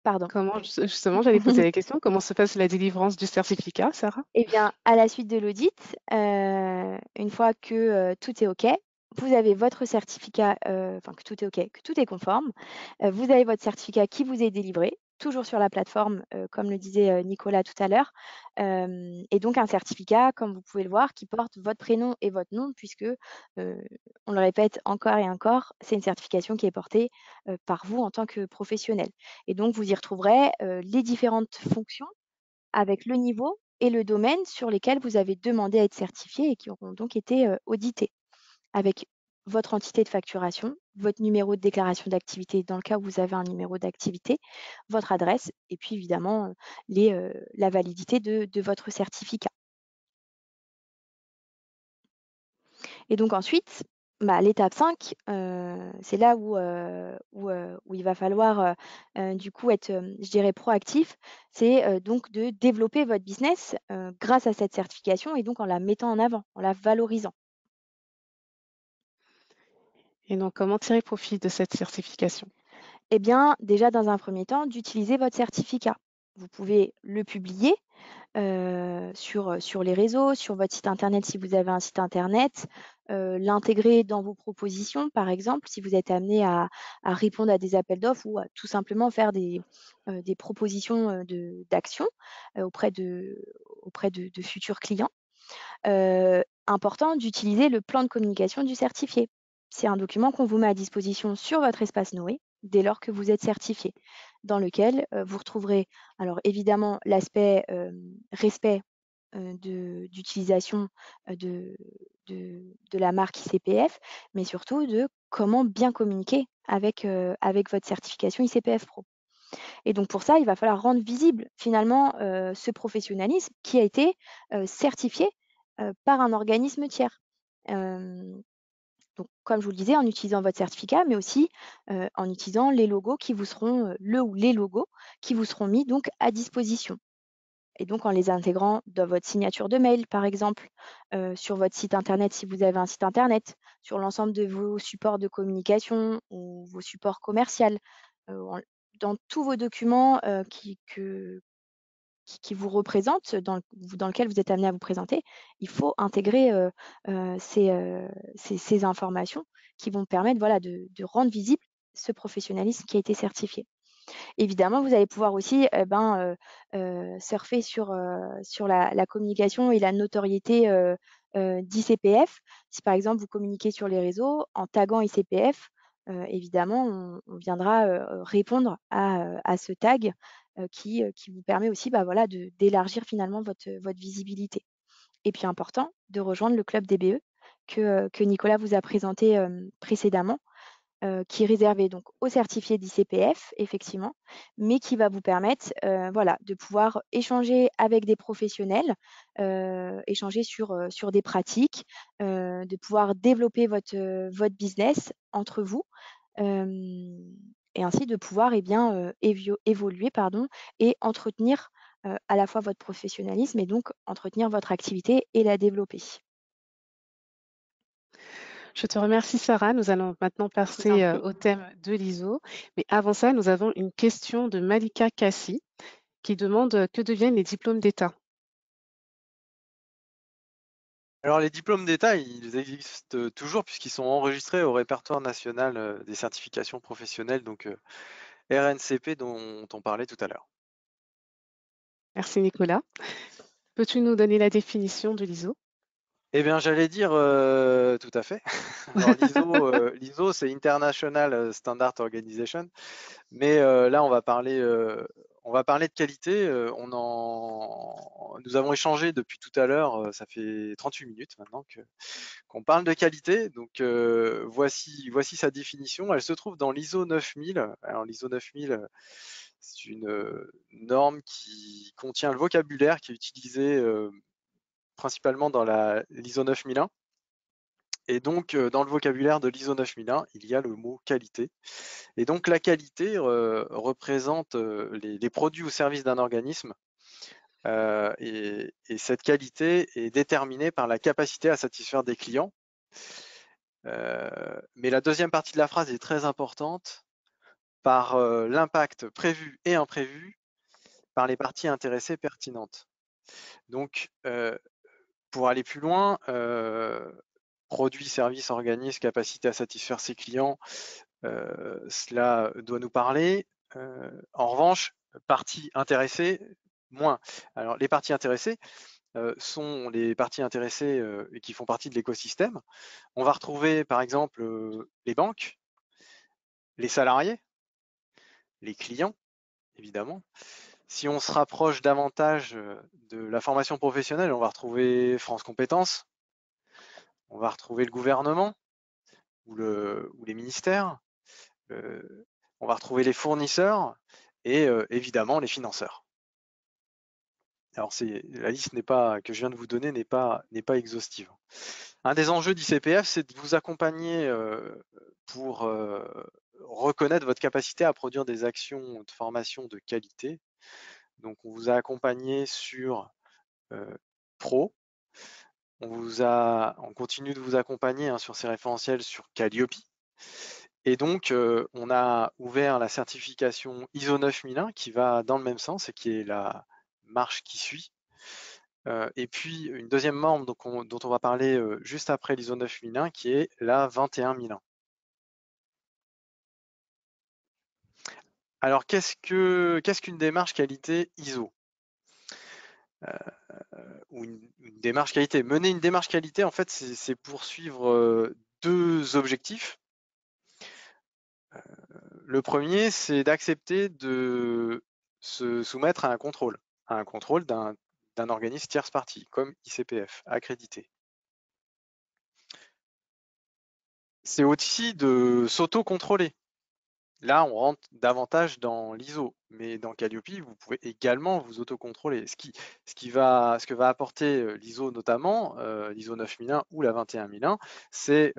pardon. justement, j'allais poser la question, comment se passe la délivrance du certificat, Sarah? Eh bien, à la suite de l'audit, une fois que tout est OK, vous avez votre certificat, que tout est OK, que tout est conforme. Vous avez votre certificat qui vous est délivré, toujours sur la plateforme, comme le disait Nicolas tout à l'heure. Et donc un certificat, comme vous pouvez le voir, qui porte votre prénom et votre nom, puisque, on le répète encore et encore, c'est une certification qui est portée par vous en tant que professionnel. Et donc, vous y retrouverez les différentes fonctions avec le niveau et le domaine sur lesquels vous avez demandé à être certifié et qui auront donc été audités, avec votre entité de facturation, votre numéro de déclaration d'activité dans le cas où vous avez un numéro d'activité, votre adresse et puis évidemment la validité de votre certificat. Et donc ensuite, l'étape 5, c'est là où il va falloir du coup être, je dirais, proactif. C'est donc de développer votre business grâce à cette certification et donc en la mettant en avant, en la valorisant. Et donc, comment tirer profit de cette certification? Eh bien, déjà dans un premier temps, d'utiliser votre certificat. vous pouvez le publier sur les réseaux, sur votre site internet si vous avez un site internet, l'intégrer dans vos propositions, par exemple, si vous êtes amené à répondre à des appels d'offres ou à tout simplement faire des propositions d'action auprès de futurs clients. Important d'utiliser le plan de communication du certifié. C'est un document qu'on vous met à disposition sur votre espace Noé dès lors que vous êtes certifié, dans lequel vous retrouverez alors évidemment l'aspect respect d'utilisation de la marque ICPF, mais surtout de comment bien communiquer avec votre certification ICPF Pro. Et donc pour ça, il va falloir rendre visible finalement ce professionnalisme qui a été certifié par un organisme tiers. Donc, comme je vous le disais, en utilisant votre certificat, mais aussi en utilisant les logos qui vous seront, le ou les logos qui vous seront mis donc à disposition. Et donc en les intégrant dans votre signature de mail, par exemple, sur votre site internet si vous avez un site internet, sur l'ensemble de vos supports de communication ou vos supports commerciaux, dans tous vos documents qui vous représentent, dans lequel vous êtes amené à vous présenter, il faut intégrer ces informations qui vont permettre voilà, de rendre visible ce professionnalisme qui a été certifié. Évidemment, vous allez pouvoir aussi surfer sur la communication et la notoriété d'ICPF. Si par exemple vous communiquez sur les réseaux en taguant ICPF, évidemment, on viendra répondre à ce tag qui vous permet aussi voilà, d'élargir finalement votre visibilité. Et puis important, de rejoindre le club DBE que Nicolas vous a présenté précédemment, qui est réservé donc aux certifiés d'ICPF, effectivement, mais qui va vous permettre voilà, de pouvoir échanger avec des professionnels, échanger sur des pratiques, de pouvoir développer votre business entre vous, et ainsi de pouvoir évoluer et entretenir à la fois votre professionnalisme et donc entretenir votre activité et la développer. Je te remercie, Sarah. Nous allons maintenant Je vous en passer prie. au thème de l'ISO. Mais avant ça, nous avons une question de Malika Kassi qui demande que deviennent les diplômes d'État. Alors les diplômes d'État, ils existent toujours puisqu'ils sont enregistrés au répertoire national des certifications professionnelles, donc RNCP dont on parlait tout à l'heure. Merci, Nicolas. Peux-tu nous donner la définition de l'ISO? Eh bien, j'allais dire tout à fait. Alors l'ISO, c'est International Standard Organization, mais là, on va parler de qualité. Nous avons échangé depuis tout à l'heure, ça fait 38 minutes maintenant qu'on parle de qualité. Donc voici sa définition. Elle se trouve dans l'ISO 9000. Alors l'ISO 9000, c'est une norme qui contient le vocabulaire qui est utilisé principalement dans l'ISO 9001. Et donc, dans le vocabulaire de l'ISO 9001, il y a le mot qualité. Et donc, la qualité représente les produits ou services d'un organisme. Et cette qualité est déterminée par la capacité à satisfaire des clients. Mais la deuxième partie de la phrase est très importante, par l'impact prévu et imprévu par les parties intéressées pertinentes. Donc, pour aller plus loin, produits, services, organismes, capacité à satisfaire ses clients, cela doit nous parler. En revanche, parties intéressées, moins. Alors, les parties intéressées sont les parties intéressées qui font partie de l'écosystème. On va retrouver, par exemple, les banques, les salariés, les clients, évidemment. Si on se rapproche davantage de la formation professionnelle, on va retrouver France Compétences, on va retrouver le gouvernement ou les ministères, on va retrouver les fournisseurs et évidemment les financeurs. Alors la liste que je viens de vous donner n'est pas exhaustive. Un des enjeux d'ICPF, c'est de vous accompagner pour reconnaître votre capacité à produire des actions de formation de qualité. Donc on vous a accompagné sur Pro. On continue de vous accompagner sur ces référentiels sur Calliope. Et donc, on a ouvert la certification ISO 9001 qui va dans le même sens et qui est la marche qui suit. Et puis, une deuxième norme dont on va parler juste après l'ISO 9001 qui est la 21001. Alors, qu'est-ce qu'une démarche qualité ISO ou une démarche qualité? Mener une démarche qualité, en fait, c'est poursuivre deux objectifs. Le premier, c'est d'accepter de se soumettre à un contrôle d'un organisme tierce partie, comme ICPF, accrédité. C'est aussi de s'auto-contrôler. Là, on rentre davantage dans l'ISO, mais dans Calliope, vous pouvez également vous autocontrôler. Ce que va apporter l'ISO notamment, l'ISO 9001 ou la 21001, c'est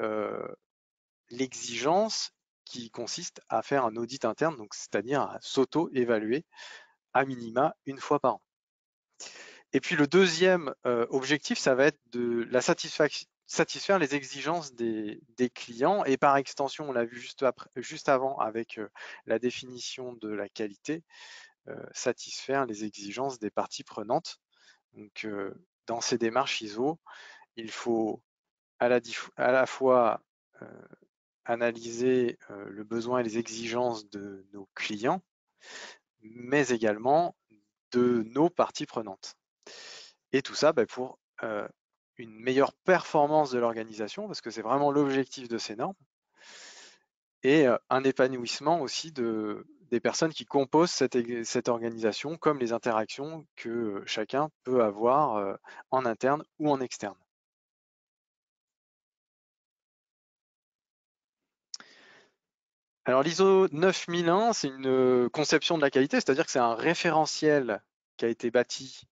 l'exigence qui consiste à faire un audit interne, donc c'est-à-dire à s'auto-évaluer à minima une fois par an. Et puis le deuxième objectif, ça va être de la satisfaire les exigences des clients et par extension, on l'a vu juste avant avec la définition de la qualité, satisfaire les exigences des parties prenantes. Donc dans ces démarches ISO, il faut à la fois analyser le besoin et les exigences de nos clients, mais également de nos parties prenantes. Et tout ça pour une meilleure performance de l'organisation, parce que c'est vraiment l'objectif de ces normes, et un épanouissement aussi des personnes qui composent cette organisation, comme les interactions que chacun peut avoir en interne ou en externe. Alors l'ISO 9001, c'est une conception de la qualité, c'est-à-dire que c'est un référentiel qui a été bâti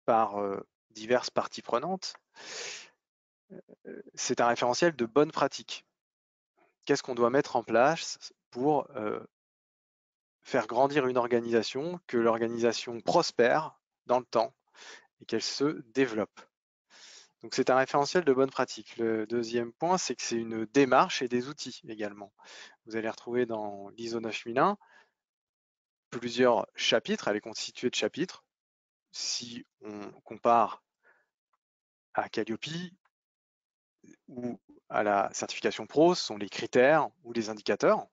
par diverses parties prenantes. C'est un référentiel de bonne pratique. Qu'est-ce qu'on doit mettre en place pour faire grandir une organisation, que l'organisation prospère dans le temps et qu'elle se développe. Donc c'est un référentiel de bonne pratique. Le deuxième point, c'est que c'est une démarche et des outils également. Vous allez retrouver dans l'ISO 9001 plusieurs chapitres, elle est constituée de chapitres. Si on compare à Calliope ou à la certification Pro, ce sont les critères ou les indicateurs.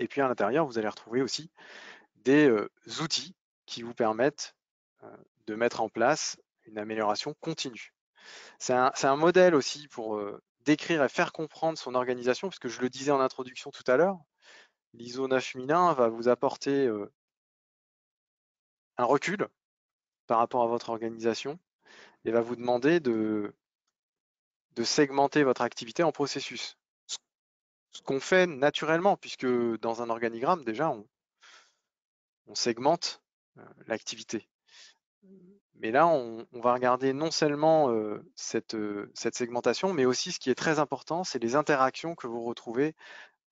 Et puis à l'intérieur, vous allez retrouver aussi des outils qui vous permettent de mettre en place une amélioration continue. C'est un modèle aussi pour décrire et faire comprendre son organisation, puisque je le disais en introduction tout à l'heure, l'ISO 9001 va vous apporter un recul par rapport à votre organisation et va vous demander de segmenter votre activité en processus. Ce qu'on fait naturellement, puisque dans un organigramme, déjà, on segmente l'activité. Mais là, on va regarder non seulement cette segmentation, mais aussi ce qui est très important, c'est les interactions que vous retrouvez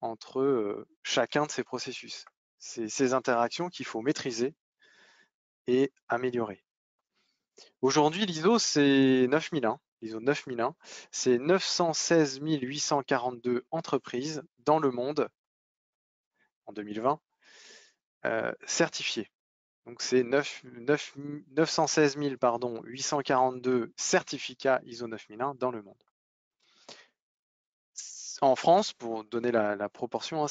entre chacun de ces processus. C'est ces interactions qu'il faut maîtriser et améliorer. Aujourd'hui, l'ISO, c'est 9001. L'ISO 9001, c'est 916 842 entreprises dans le monde, en 2020, certifiées. Donc c'est 916 842 certificats ISO 9001 dans le monde. En France, pour donner la proportion,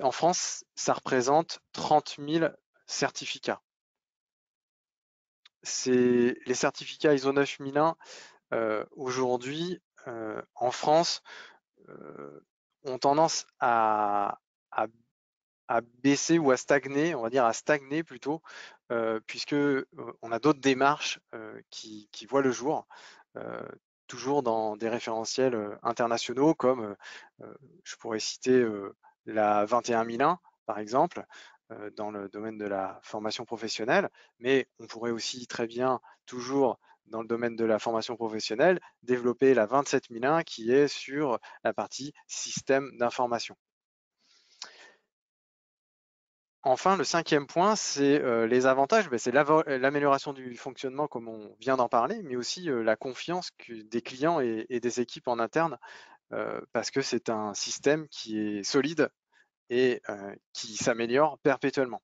en France, ça représente 30 000 certificats. Les certificats ISO 9001 aujourd'hui en France ont tendance à baisser ou à stagner, on va dire à stagner plutôt, puisque on a d'autres démarches qui voient le jour, toujours dans des référentiels internationaux comme je pourrais citer la 21001 par exemple, dans le domaine de la formation professionnelle, mais on pourrait aussi très bien, toujours dans le domaine de la formation professionnelle, développer la 27001 qui est sur la partie système d'information. Enfin, le cinquième point, c'est les avantages. C'est l'amélioration du fonctionnement, comme on vient d'en parler, mais aussi la confiance des clients et des équipes en interne parce que c'est un système qui est solide et qui s'améliore perpétuellement.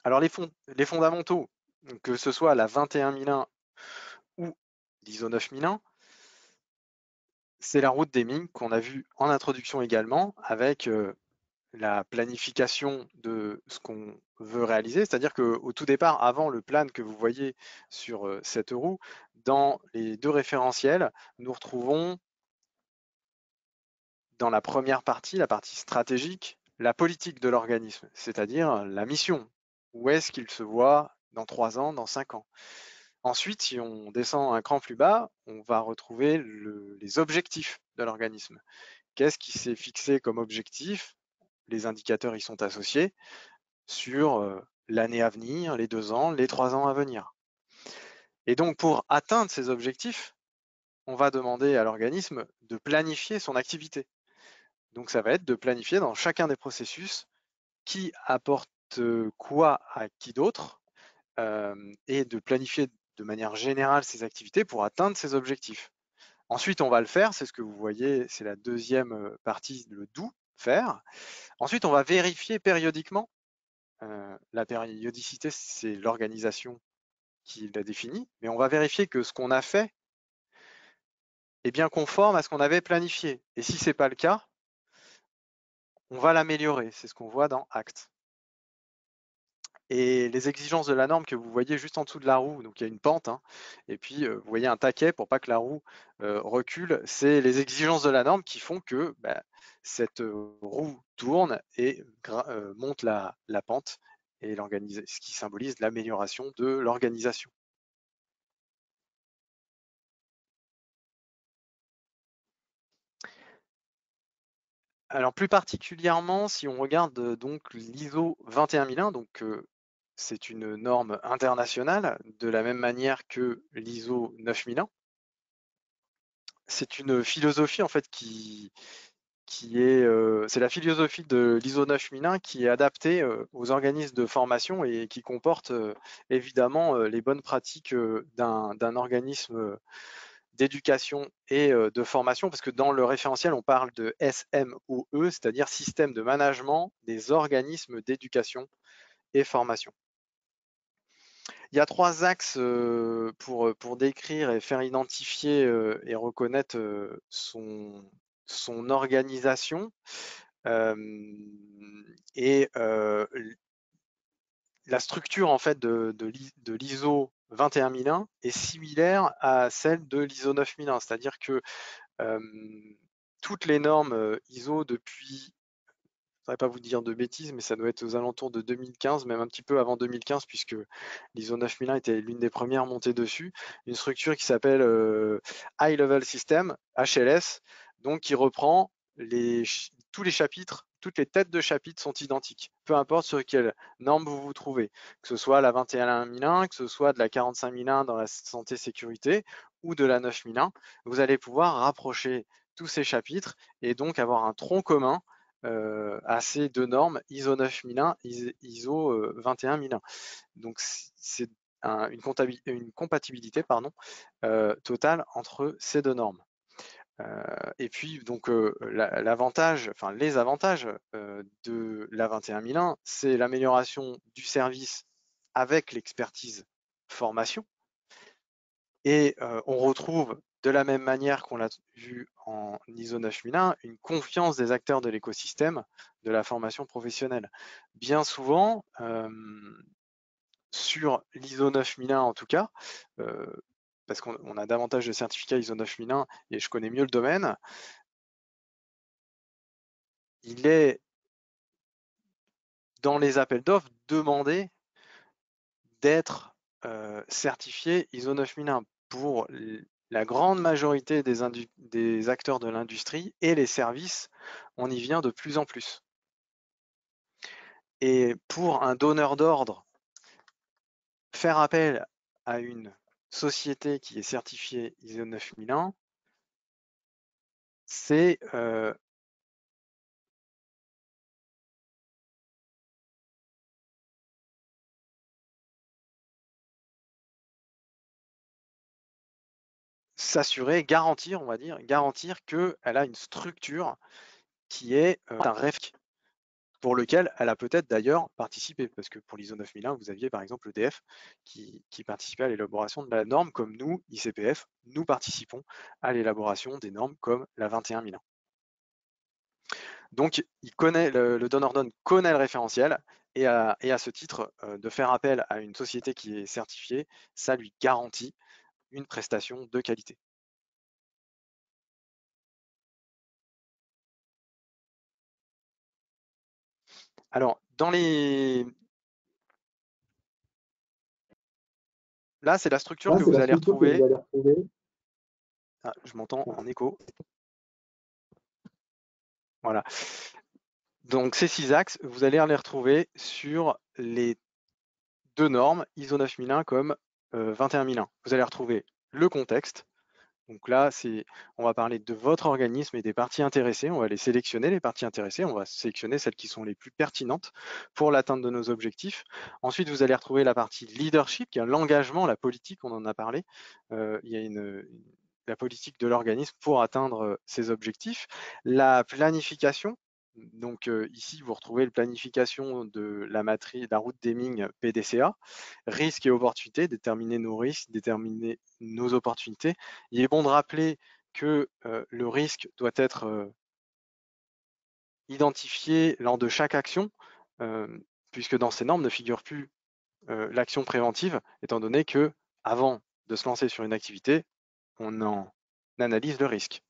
Alors les fondamentaux, que ce soit la 21001 ou l'ISO 9001, c'est la route Deming qu'on a vu en introduction également, avec la planification de ce qu'on veut réaliser. C'est-à-dire qu'au tout départ, avant le plan que vous voyez sur cette roue, dans les deux référentiels, nous retrouvons dans la première partie, la partie stratégique, la politique de l'organisme, c'est-à-dire la mission. Où est-ce qu'il se voit dans 3 ans, dans 5 ans? Ensuite, si on descend un cran plus bas, on va retrouver les objectifs de l'organisme. Qu'est-ce qui s'est fixé comme objectif? Les indicateurs y sont associés sur l'année à venir, les 2 ans, les 3 ans à venir. Et donc, pour atteindre ces objectifs, on va demander à l'organisme de planifier son activité. Donc, ça va être de planifier dans chacun des processus qui apporte quoi à qui d'autre, et de planifier de manière générale ses activités pour atteindre ses objectifs. Ensuite, on va le faire, c'est ce que vous voyez, c'est la deuxième partie, le do, faire. Ensuite, on va vérifier périodiquement. La périodicité, c'est l'organisation qui l'a définie, mais on va vérifier que ce qu'on a fait est bien conforme à ce qu'on avait planifié. Et si ce n'est pas le cas, on va l'améliorer. C'est ce qu'on voit dans Act. Et les exigences de la norme que vous voyez juste en dessous de la roue, donc il y a une pente, hein, et puis vous voyez un taquet pour pas que la roue recule, c'est les exigences de la norme qui font que cette roue tourne et monte la pente, et ce qui symbolise l'amélioration de l'organisation. Alors plus particulièrement, si on regarde donc l'ISO 21001, donc c'est une norme internationale, de la même manière que l'ISO 9001. C'est une philosophie en fait c'est la philosophie de l'ISO 9001 qui est adaptée aux organismes de formation et qui comporte évidemment les bonnes pratiques d'un organisme d'éducation et de formation, parce que dans le référentiel, on parle de SMOE, c'est-à-dire Système de management des organismes d'éducation et formation. Il y a 3 axes pour décrire et faire identifier et reconnaître son organisation. Et la structure en fait de l'ISO 21001 est similaire à celle de l'ISO 9001, c'est-à-dire que toutes les normes ISO depuis, je ne voudrais pas vous dire de bêtises, mais ça doit être aux alentours de 2015, même un petit peu avant 2015, puisque l'ISO 9001 était l'une des premières montées dessus, une structure qui s'appelle High Level System, HLS, donc qui reprend tous les chapitres, toutes les têtes de chapitres sont identiques, peu importe sur quelle norme vous vous trouvez, que ce soit la 21001, que ce soit de la 45001 dans la santé sécurité ou de la 9001, vous allez pouvoir rapprocher tous ces chapitres et donc avoir un tronc commun à ces deux normes ISO 9001, ISO 21001. Donc c'est une compatibilité totale entre ces deux normes. Et puis donc l'avantage, enfin les avantages de la 21001, c'est l'amélioration du service avec l'expertise formation. Et on retrouve de la même manière qu'on l'a vu en ISO 9001, une confiance des acteurs de l'écosystème de la formation professionnelle. Bien souvent, sur l'ISO 9001 en tout cas, parce qu'on a davantage de certificats ISO 9001 et je connais mieux le domaine, il est dans les appels d'offres demandé d'être certifié ISO 9001 pour la grande majorité des acteurs de l'industrie, et les services, on y vient de plus en plus. Et pour un donneur d'ordre, faire appel à une société qui est certifiée ISO 9001, c'est s'assurer, garantir, on va dire, garantir qu'elle a une structure qui est un REFC pour lequel elle a peut-être d'ailleurs participé, parce que pour l'ISO 9001, vous aviez par exemple l'EDF qui participait à l'élaboration de la norme, comme nous, ICPF, nous participons à l'élaboration des normes comme la 21001. Donc, le donneur d'ordre connaît le référentiel, et à ce titre, de faire appel à une société qui est certifiée, ça lui garantit une prestation de qualité. Alors, là, c'est la structure que vous allez retrouver. Ah, je m'entends en écho. Voilà. Donc, ces 6 axes, vous allez les retrouver sur les 2 normes, ISO 9001 comme 21001. Vous allez retrouver le contexte. Donc là, on va parler de votre organisme et des parties intéressées. On va les sélectionner, les parties intéressées. On va sélectionner celles qui sont les plus pertinentes pour l'atteinte de nos objectifs. Ensuite, vous allez retrouver la partie leadership, qui est l'engagement, la politique, on en a parlé. Il y a la politique de l'organisme pour atteindre ses objectifs. La planification. Donc ici, vous retrouvez la planification de la route Deming PDCA, risques et opportunités, déterminer nos risques, déterminer nos opportunités. Il est bon de rappeler que le risque doit être identifié lors de chaque action, puisque dans ces normes ne figure plus l'action préventive, étant donné que avant de se lancer sur une activité, on en analyse le risque.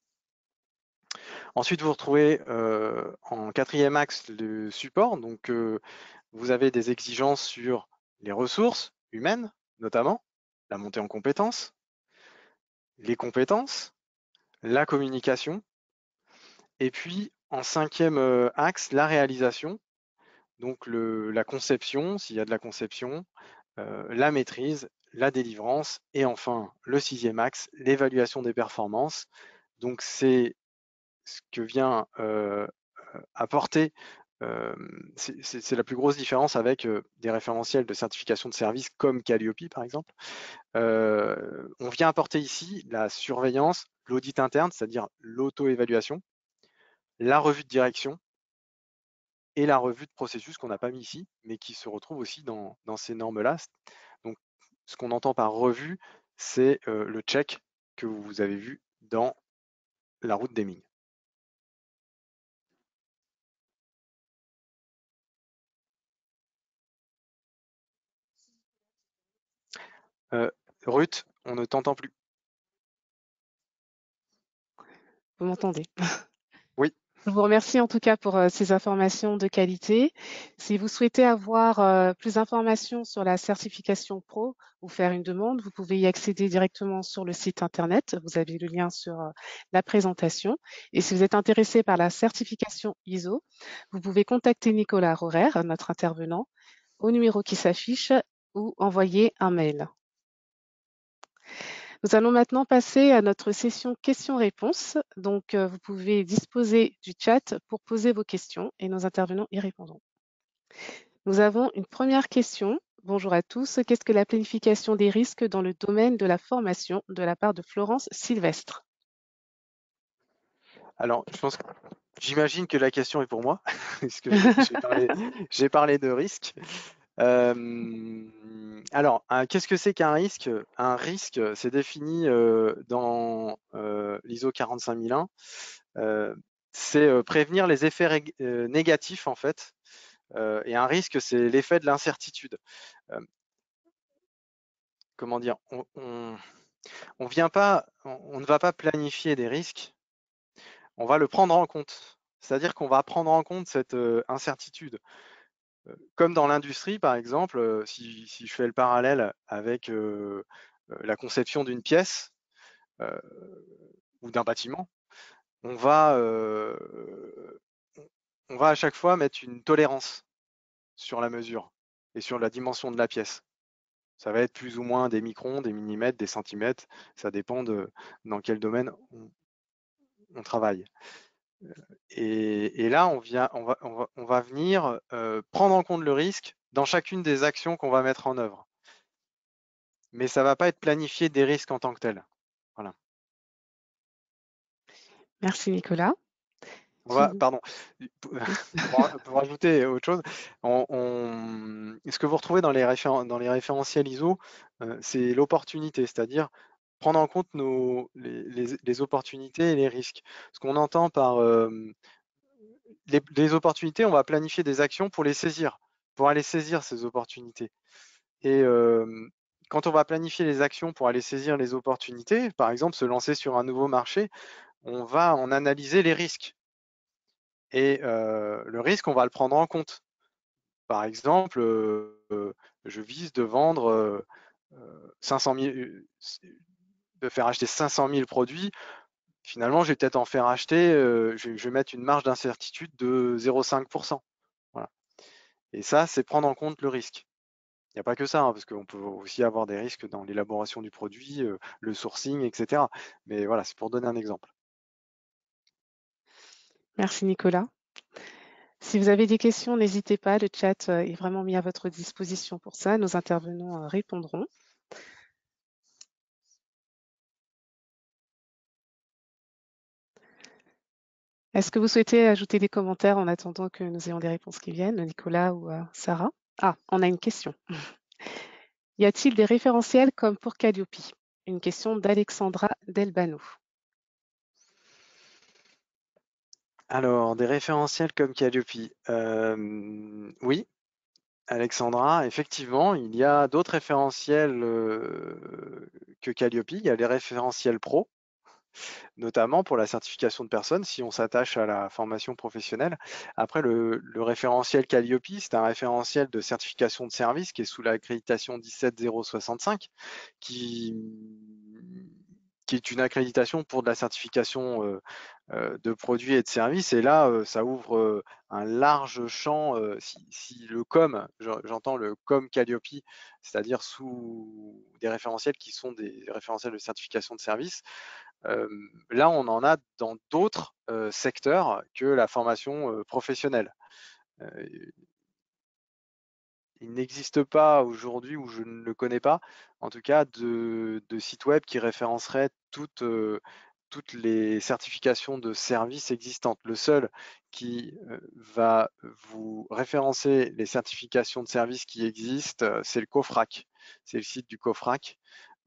Ensuite, vous retrouvez en 4e axe le support. Donc, vous avez des exigences sur les ressources humaines, notamment, la montée en compétences, les compétences, la communication, et puis en 5e axe, la réalisation, donc la conception, s'il y a de la conception, la maîtrise, la délivrance, et enfin le 6e axe, l'évaluation des performances. Donc c'est ce que vient apporter, c'est la plus grosse différence avec des référentiels de certification de service comme Calliope par exemple. On vient apporter ici la surveillance, l'audit interne, c'est-à-dire l'auto-évaluation, la revue de direction et la revue de processus qu'on n'a pas mis ici, mais qui se retrouve aussi dans ces normes-là. Donc, ce qu'on entend par revue, c'est le check que vous avez vu dans la route Deming. Ruth, on ne t'entend plus. Vous m'entendez? Oui. Je vous remercie en tout cas pour ces informations de qualité. Si vous souhaitez avoir plus d'informations sur la certification pro ou faire une demande, vous pouvez y accéder directement sur le site internet. Vous avez le lien sur la présentation. Et si vous êtes intéressé par la certification ISO, vous pouvez contacter Nicolas Rorer, notre intervenant, au numéro qui s'affiche ou envoyer un mail. Nous allons maintenant passer à notre session questions-réponses. Donc, vous pouvez disposer du chat pour poser vos questions et nos intervenants y répondront. Nous avons une première question. Bonjour à tous. Qu'est-ce que la planification des risques dans le domaine de la formation de la part de Florence Sylvestre? Alors, j'imagine que la question est pour moi, puisque j'ai parlé de risque. Alors, qu'est-ce que c'est qu'un risque? Un risque, c'est défini dans l'ISO 45001. C'est prévenir les effets négatifs, en fait. Et un risque, c'est l'effet de l'incertitude. Comment dire? On ne va pas planifier des risques, on va le prendre en compte. C'est-à-dire qu'on va prendre en compte cette incertitude. Comme dans l'industrie, par exemple, si je fais le parallèle avec la conception d'une pièce ou d'un bâtiment, on va à chaque fois mettre une tolérance sur la mesure et sur la dimension de la pièce. Ça va être plus ou moins des microns, des millimètres, des centimètres, ça dépend de dans quel domaine on travaille. Et là, on va venir prendre en compte le risque dans chacune des actions qu'on va mettre en œuvre. Mais ça ne va pas être planifié des risques en tant que tel. Voilà. Merci Nicolas. On va, Tu- pardon, oui. pour rajouter autre chose, ce que vous retrouvez dans dans les référentiels ISO, c'est l'opportunité, c'est-à-dire prendre en compte les opportunités et les risques. Ce qu'on entend par les opportunités, on va planifier des actions pour les saisir, pour aller saisir ces opportunités. Et quand on va planifier les actions pour aller saisir les opportunités, par exemple se lancer sur un nouveau marché, on va en analyser les risques. Et le risque, on va le prendre en compte. Par exemple, je vise de vendre 500 000, de faire acheter 500 000 produits. Finalement, je vais peut-être en faire acheter, je vais mettre une marge d'incertitude de 0,5%. Voilà. Et ça, c'est prendre en compte le risque. Il n'y a pas que ça, hein, parce qu'on peut aussi avoir des risques dans l'élaboration du produit, le sourcing, etc. Mais voilà, c'est pour donner un exemple. Merci Nicolas. Si vous avez des questions, n'hésitez pas, le chat est vraiment mis à votre disposition pour ça. Nos intervenants répondront. Est-ce que vous souhaitez ajouter des commentaires en attendant que nous ayons des réponses qui viennent, Nicolas ou Sarah? Ah, on a une question. Y a-t-il des référentiels comme pour Calliope? Une question d'Alexandra Delbano. Alors, des référentiels comme Calliope. Oui, Alexandra, effectivement, il y a d'autres référentiels que Calliope. Il y a les référentiels pro, notamment pour la certification de personnes, si on s'attache à la formation professionnelle. Après, le référentiel Calliope, c'est un référentiel de certification de service qui est sous l'accréditation 17065, qui, qui est une accréditation pour de la certification de produits et de services. Et là, ça ouvre un large champ. Si le COM, j'entends le COM Calliope, c'est-à-dire sous des référentiels qui sont des référentiels de certification de services, là, on en a dans d'autres secteurs que la formation professionnelle. Il n'existe pas aujourd'hui, ou je ne le connais pas, en tout cas, de site web qui référencerait toutes les certifications de services existantes. Le seul qui va vous référencer les certifications de services qui existent, c'est le COFRAC. C'est le site du COFRAC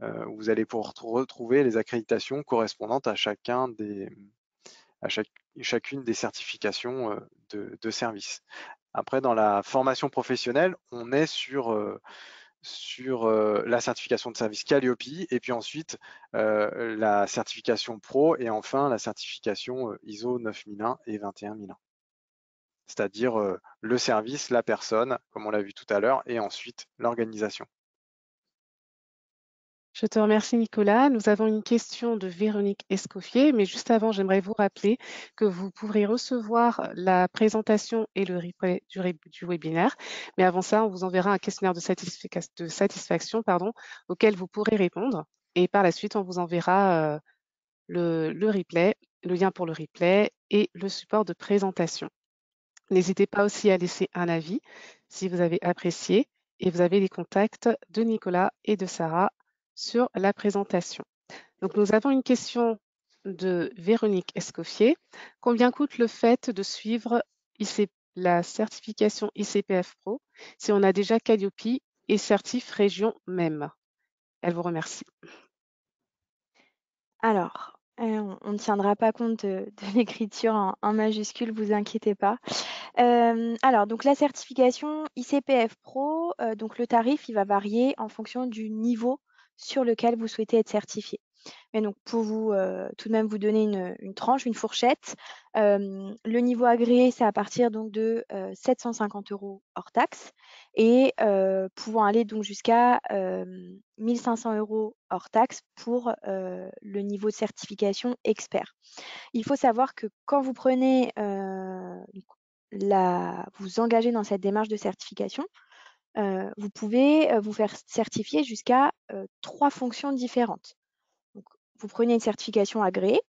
où vous allez pouvoir retrouver les accréditations correspondantes à chacune des certifications de services. Après, dans la formation professionnelle, on est sur la certification de service Calliope et puis ensuite la certification pro et enfin la certification ISO 9001 et 21001. C'est-à-dire le service, la personne, comme on l'a vu tout à l'heure, et ensuite l'organisation. Je te remercie Nicolas. Nous avons une question de Véronique Escoffier, mais juste avant, j'aimerais vous rappeler que vous pourrez recevoir la présentation et le replay du webinaire. Mais avant ça, on vous enverra un questionnaire de satisfaction, auquel vous pourrez répondre. Et par la suite, on vous enverra le replay, le lien pour le replay et le support de présentation. N'hésitez pas aussi à laisser un avis si vous avez apprécié et vous avez les contacts de Nicolas et de Sarah sur la présentation. Donc, nous avons une question de Véronique Escoffier. Combien coûte le fait de suivre la certification ICPF Pro si on a déjà Calliope et Certif Région même? Elle vous remercie. Alors, on ne tiendra pas compte de l'écriture en majuscule, vous inquiétez pas. Alors, donc la certification ICPF Pro, donc le tarif, il va varier en fonction du niveau sur lequel vous souhaitez être certifié. Mais donc, pour vous, tout de même vous donner une tranche, une fourchette, le niveau agréé, c'est à partir donc de 750 € hors taxe et pouvant aller donc jusqu'à 1 500 € hors taxe pour le niveau de certification expert. Il faut savoir que quand vous prenez vous engagez dans cette démarche de certification, vous pouvez vous faire certifier jusqu'à 3 fonctions différentes. Donc, vous prenez une certification agréée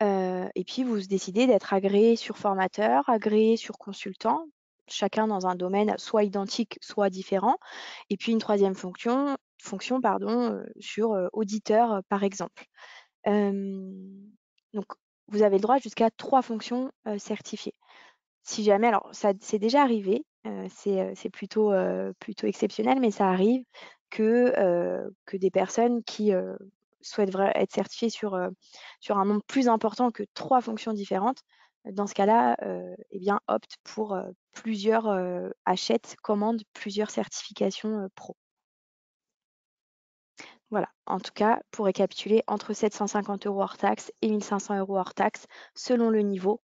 et puis vous décidez d'être agréé sur formateur, agréé sur consultant, chacun dans un domaine soit identique, soit différent. Et puis une troisième fonction sur auditeur, par exemple. Donc vous avez le droit jusqu'à 3 fonctions certifiées. Si jamais, alors ça c'est déjà arrivé, c'est plutôt, plutôt exceptionnel, mais ça arrive que des personnes qui souhaitent être certifiées sur un nombre plus important que 3 fonctions différentes, dans ce cas-là, eh bien, optent pour plusieurs, achètent, commandent plusieurs certifications pro. Voilà, en tout cas, pour récapituler, entre 750 € hors taxe et 1 500 € hors taxe, selon le niveau,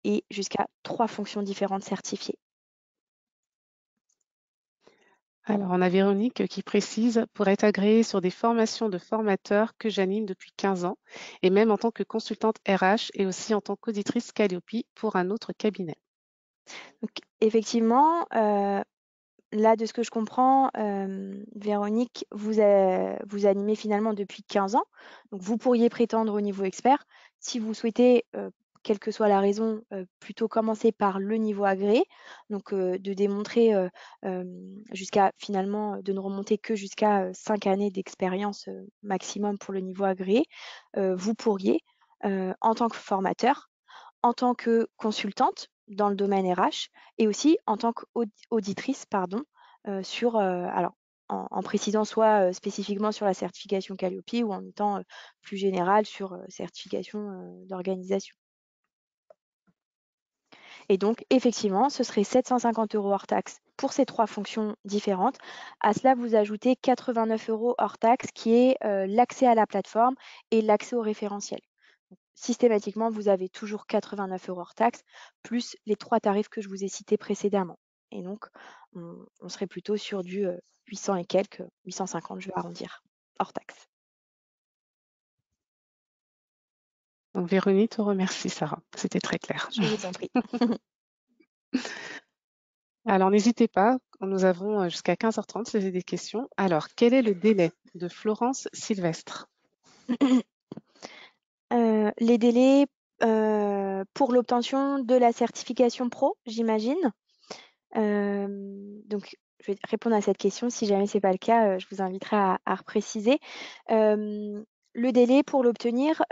et jusqu'à 3 fonctions différentes certifiées. Alors, on a Véronique qui précise, pour être agréée sur des formations de formateurs que j'anime depuis 15 ans, et même en tant que consultante RH et aussi en tant qu'auditrice Calliope pour un autre cabinet. Donc effectivement, là, de ce que je comprends, Véronique, vous animez finalement depuis 15 ans, donc vous pourriez prétendre au niveau expert. Si vous souhaitez, quelle que soit la raison, plutôt commencer par le niveau agréé, donc de démontrer, jusqu'à finalement, de ne remonter que jusqu'à 5 années d'expérience, maximum pour le niveau agréé, vous pourriez, en tant que formateur, en tant que consultante dans le domaine RH et aussi en tant qu'auditrice, pardon, alors en précisant soit spécifiquement sur la certification Calliope ou en étant plus général sur certification d'organisation. Et donc, effectivement, ce serait 750 € hors taxe pour ces 3 fonctions différentes. À cela, vous ajoutez 89 € hors taxe qui est l'accès à la plateforme et l'accès au référentiel. Donc, systématiquement, vous avez toujours 89 € hors taxe, plus les 3 tarifs que je vous ai cités précédemment. Et donc, on serait plutôt sur du 800 et quelques, 850, je vais arrondir, hors taxe. Donc, Véronique te remercie, Sarah. C'était très clair. Je vous en prie. Alors, n'hésitez pas, nous avons jusqu'à 15h30 si vous avez des questions. Alors, quel est le délai de Florence Sylvestre? Les délais pour l'obtention de la certification pro, j'imagine. Donc, je vais répondre à cette question. Si jamais ce n'est pas le cas, je vous inviterai à repréciser. Le délai pour l'obtenir,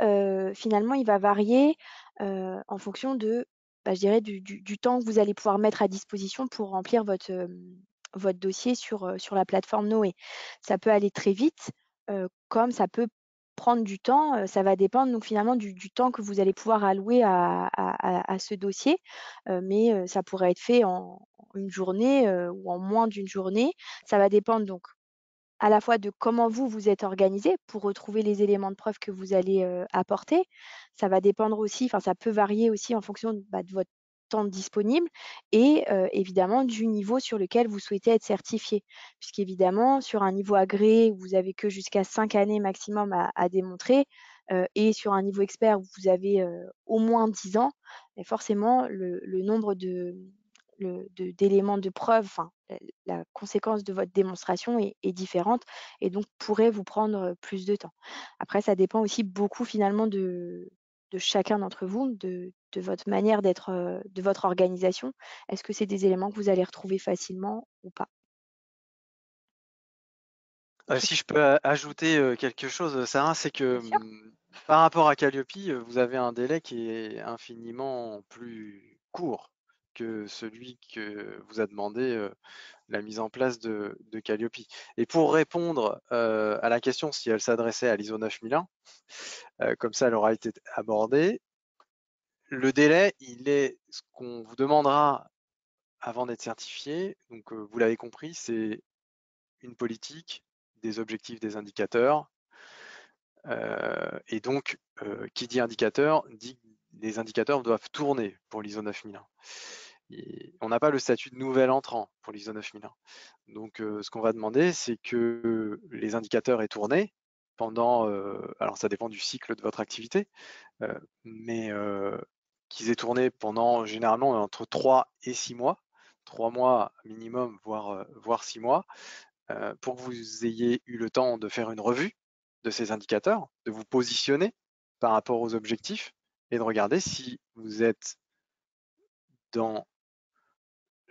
finalement, il va varier en fonction de, je dirais, du temps que vous allez pouvoir mettre à disposition pour remplir votre dossier sur la plateforme Noé. Ça peut aller très vite, comme ça peut prendre du temps. Ça va dépendre donc finalement du temps que vous allez pouvoir allouer à ce dossier, mais ça pourrait être fait en une journée ou en moins d'une journée. Ça va dépendre donc à la fois de comment vous êtes organisé pour retrouver les éléments de preuve que vous allez apporter. Ça va dépendre aussi, enfin ça peut varier aussi en fonction de votre temps disponible et évidemment du niveau sur lequel vous souhaitez être certifié. Puisqu'évidemment, sur un niveau agréé, vous avez que jusqu'à 5 années maximum à démontrer, et sur un niveau expert, où vous avez au moins 10 ans, et forcément le nombre d'éléments de preuve, enfin, la conséquence de votre démonstration est différente et donc pourrait vous prendre plus de temps. Après, ça dépend aussi beaucoup finalement de chacun d'entre vous, de votre manière d'être, de votre organisation. Est-ce que c'est des éléments que vous allez retrouver facilement ou pas? Si je peux ajouter quelque chose, Sarah, c'est que Bien sûr. par rapport à Calliope, vous avez un délai qui est infiniment plus court que celui que vous a demandé la mise en place de Calliope. Et pour répondre à la question si elle s'adressait à l'ISO 9001, comme ça elle aura été abordée, le délai, il est ce qu'on vous demandera avant d'être certifié. Donc vous l'avez compris, c'est une politique, des objectifs, des indicateurs. Et donc, qui dit indicateur, dit que les indicateurs doivent tourner pour l'ISO 9001. Et on n'a pas le statut de nouvel entrant pour l'ISO 9001. Donc, ce qu'on va demander, c'est que les indicateurs aient tourné pendant, alors ça dépend du cycle de votre activité, mais qu'ils aient tourné pendant généralement entre 3 et 6 mois, 3 mois minimum, voire 6 mois, pour que vous ayez eu le temps de faire une revue de ces indicateurs, de vous positionner par rapport aux objectifs et de regarder si vous êtes dans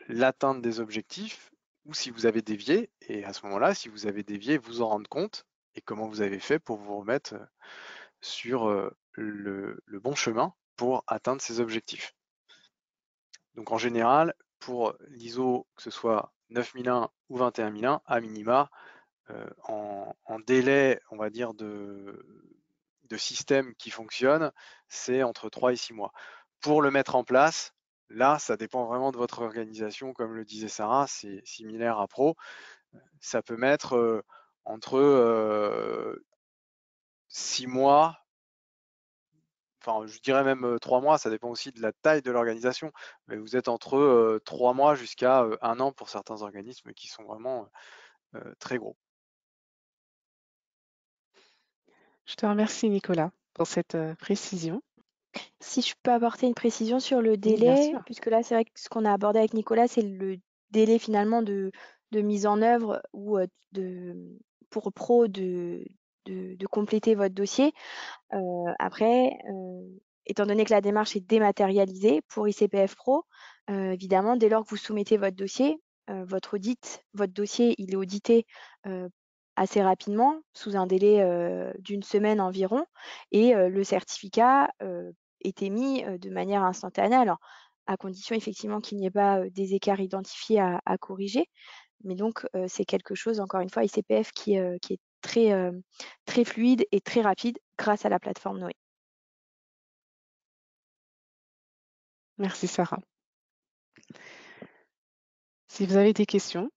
l'atteinte des objectifs ou si vous avez dévié. Et à ce moment-là, si vous avez dévié, vous en rendre compte et comment vous avez fait pour vous remettre sur le bon chemin pour atteindre ces objectifs. Donc en général, pour l'ISO, que ce soit 9001 ou 21001, à minima, en délai, on va dire, de système qui fonctionne, c'est entre 3 et 6 mois. Pour le mettre en place, là, ça dépend vraiment de votre organisation. Comme le disait Sarah, c'est similaire à Pro. Ça peut mettre entre 6 mois, enfin je dirais même 3 mois, ça dépend aussi de la taille de l'organisation, mais vous êtes entre 3 mois jusqu'à 1 an pour certains organismes qui sont vraiment très gros. Je te remercie, Nicolas, pour cette précision. Si je peux apporter une précision sur le Oui, bien délai, sûr. puisque là, c'est vrai que ce qu'on a abordé avec Nicolas, c'est le délai finalement de mise en œuvre ou pour pro de compléter votre dossier. Après, étant donné que la démarche est dématérialisée pour ICPF Pro, évidemment, dès lors que vous soumettez votre dossier, votre dossier, il est audité assez rapidement, sous un délai d'une semaine environ, et le certificat est émis de manière instantanée. Alors, à condition effectivement qu'il n'y ait pas des écarts identifiés à corriger. Mais donc, c'est quelque chose, encore une fois, ICPF qui est très fluide et très rapide grâce à la plateforme Noé. Merci, Sarah. Si vous avez des questions,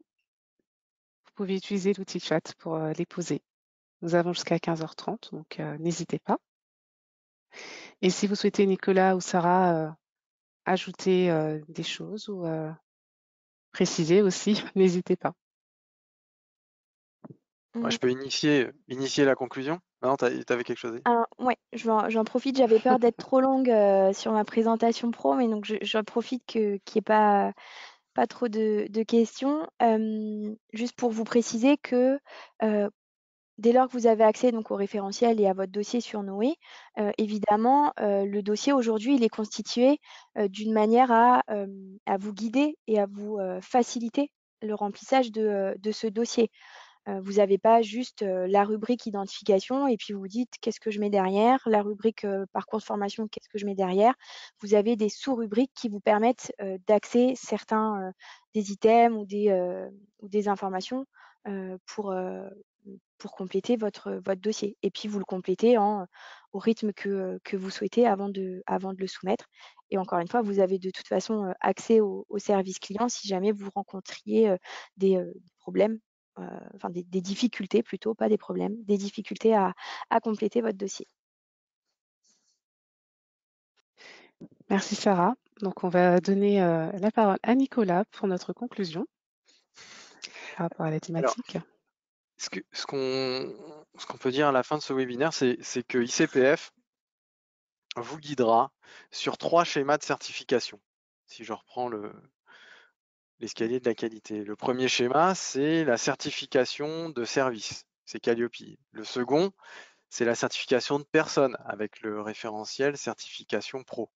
vous pouvez utiliser l'outil chat pour les poser. Nous avons jusqu'à 15h30, donc n'hésitez pas. Et si vous souhaitez, Nicolas ou Sarah, ajouter des choses ou préciser aussi, n'hésitez pas. Ouais, Mmh. je peux initier la conclusion? Non, tu avais quelque chose à dire? Alors ouais, j'en profite, j'avais peur d'être trop longue, sur ma présentation pro, mais donc j'en profite qu'il y ait pas trop de questions. Juste pour vous préciser que, heu, dès lors que vous avez accès donc au référentiel et à votre dossier sur Noé, évidemment, le dossier aujourd'hui, il est constitué, d'une manière à vous guider et à vous, faciliter le remplissage de ce dossier. Vous n'avez pas juste, la rubrique identification et puis vous vous dites: «Qu'est-ce que je mets derrière?» La rubrique, parcours de formation, qu'est-ce que je mets derrière? Vous avez des sous-rubriques qui vous permettent, d'axer certains, des items ou des informations, heu, pour, heu, pour compléter votre dossier et puis vous le complétez au rythme que vous souhaitez avant de le soumettre et encore une fois, vous avez de toute façon, accès au service client si jamais vous rencontriez, des problèmes enfin des difficultés plutôt, pas des problèmes, des difficultés à compléter votre dossier. Merci, Sarah. Donc, on va donner la parole à Nicolas pour notre conclusion par rapport à la Alors, thématique. ce qu'on peut dire à la fin de ce webinaire, c'est que ICPF vous guidera sur 3 schémas de certification. Si je reprends l'escalier de la qualité. Le premier schéma, c'est la certification de service, c'est Calliope. Le second, c'est la certification de personne avec le référentiel certification pro.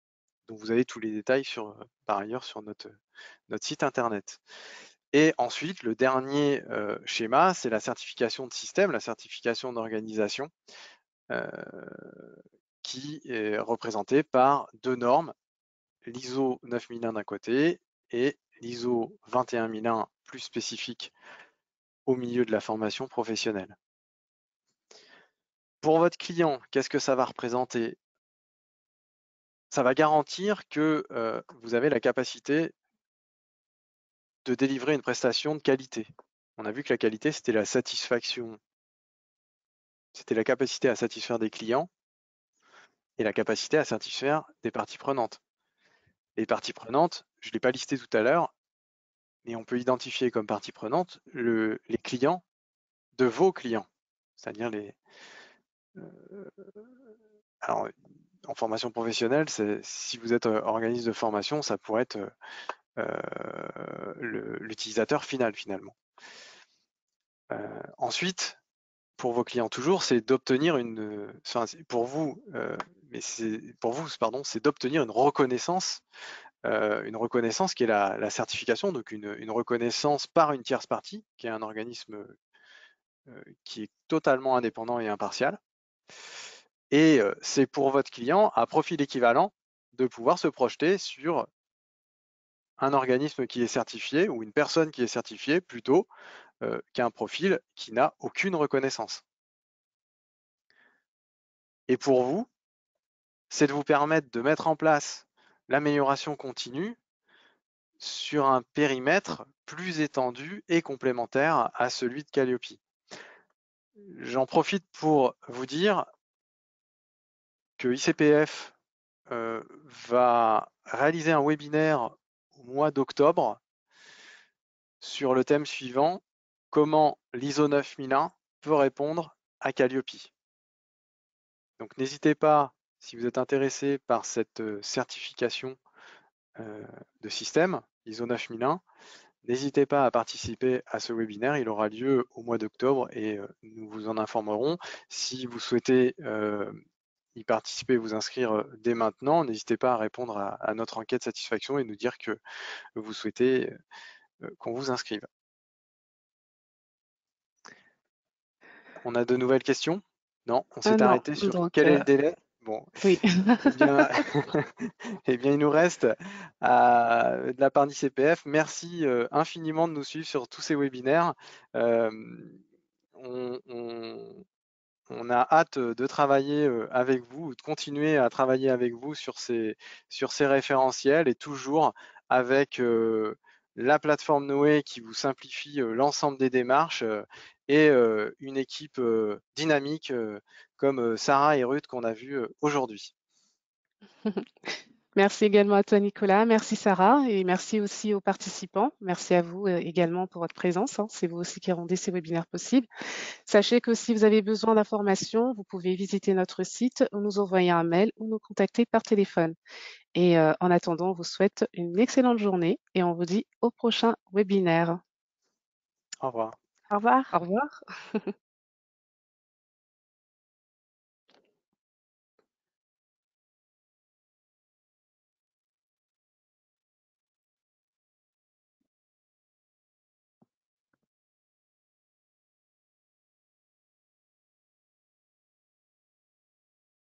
Donc vous avez tous les détails par ailleurs sur notre site internet. Et ensuite, le dernier schéma, c'est la certification de système, la certification d'organisation, qui est représentée par 2 normes, l'ISO 9001 d'un côté et l'ISO 21001 plus spécifique au milieu de la formation professionnelle. Pour votre client, qu'est-ce que ça va représenter? Ça va garantir que vous avez la capacité de délivrer une prestation de qualité. On a vu que la qualité, c'était la satisfaction, c'était la capacité à satisfaire des clients et la capacité à satisfaire des parties prenantes. Les parties prenantes, je ne l'ai pas listé tout à l'heure, mais on peut identifier comme parties prenantes les clients de vos clients, c'est-à-dire alors, en formation professionnelle, si vous êtes organisme de formation, ça pourrait être l'utilisateur final finalement. Ensuite, pour vos clients toujours, c'est d'obtenir pour vous, c'est d'obtenir une reconnaissance qui est la certification, donc une reconnaissance par une tierce partie, qui est un organisme qui est totalement indépendant et impartial. Et c'est pour votre client à profil équivalent de pouvoir se projeter sur un organisme qui est certifié ou une personne qui est certifiée plutôt qu'un profil qui n'a aucune reconnaissance. Et pour vous, c'est de vous permettre de mettre en place l'amélioration continue sur un périmètre plus étendu et complémentaire à celui de Calliope. J'en profite pour vous dire que ICPF va réaliser un webinaire au mois d'octobre sur le thème suivant: comment l'ISO 9001 peut répondre à Calliope. Donc n'hésitez pas, si vous êtes intéressé par cette certification de système ISO 9001, n'hésitez pas à participer à ce webinaire. Il aura lieu au mois d'octobre et nous vous en informerons. Si vous souhaitez y participer, vous inscrire dès maintenant, n'hésitez pas à répondre à notre enquête satisfaction et nous dire que vous souhaitez qu'on vous inscrive. On a de nouvelles questions? Non, on s'est Non, arrêté sur donc quel est le délai? Bon, oui. eh bien, eh bien, il nous reste de la part d'ICPF, merci infiniment de nous suivre sur tous ces webinaires. On, on- on a hâte de travailler avec vous, de continuer à travailler avec vous sur ces référentiels et toujours avec la plateforme Noé qui vous simplifie l'ensemble des démarches et une équipe dynamique comme Sarah et Ruth qu'on a vu aujourd'hui. Merci également à toi, Nicolas. Merci, Sarah. Et merci aussi aux participants. Merci à vous également pour votre présence, hein. C'est vous aussi qui rendez ces webinaires possibles. Sachez que si vous avez besoin d'informations, vous pouvez visiter notre site ou nous envoyer un mail ou nous contacter par téléphone. Et en attendant, on vous souhaite une excellente journée et on vous dit au prochain webinaire. Au revoir. Au revoir. Au revoir.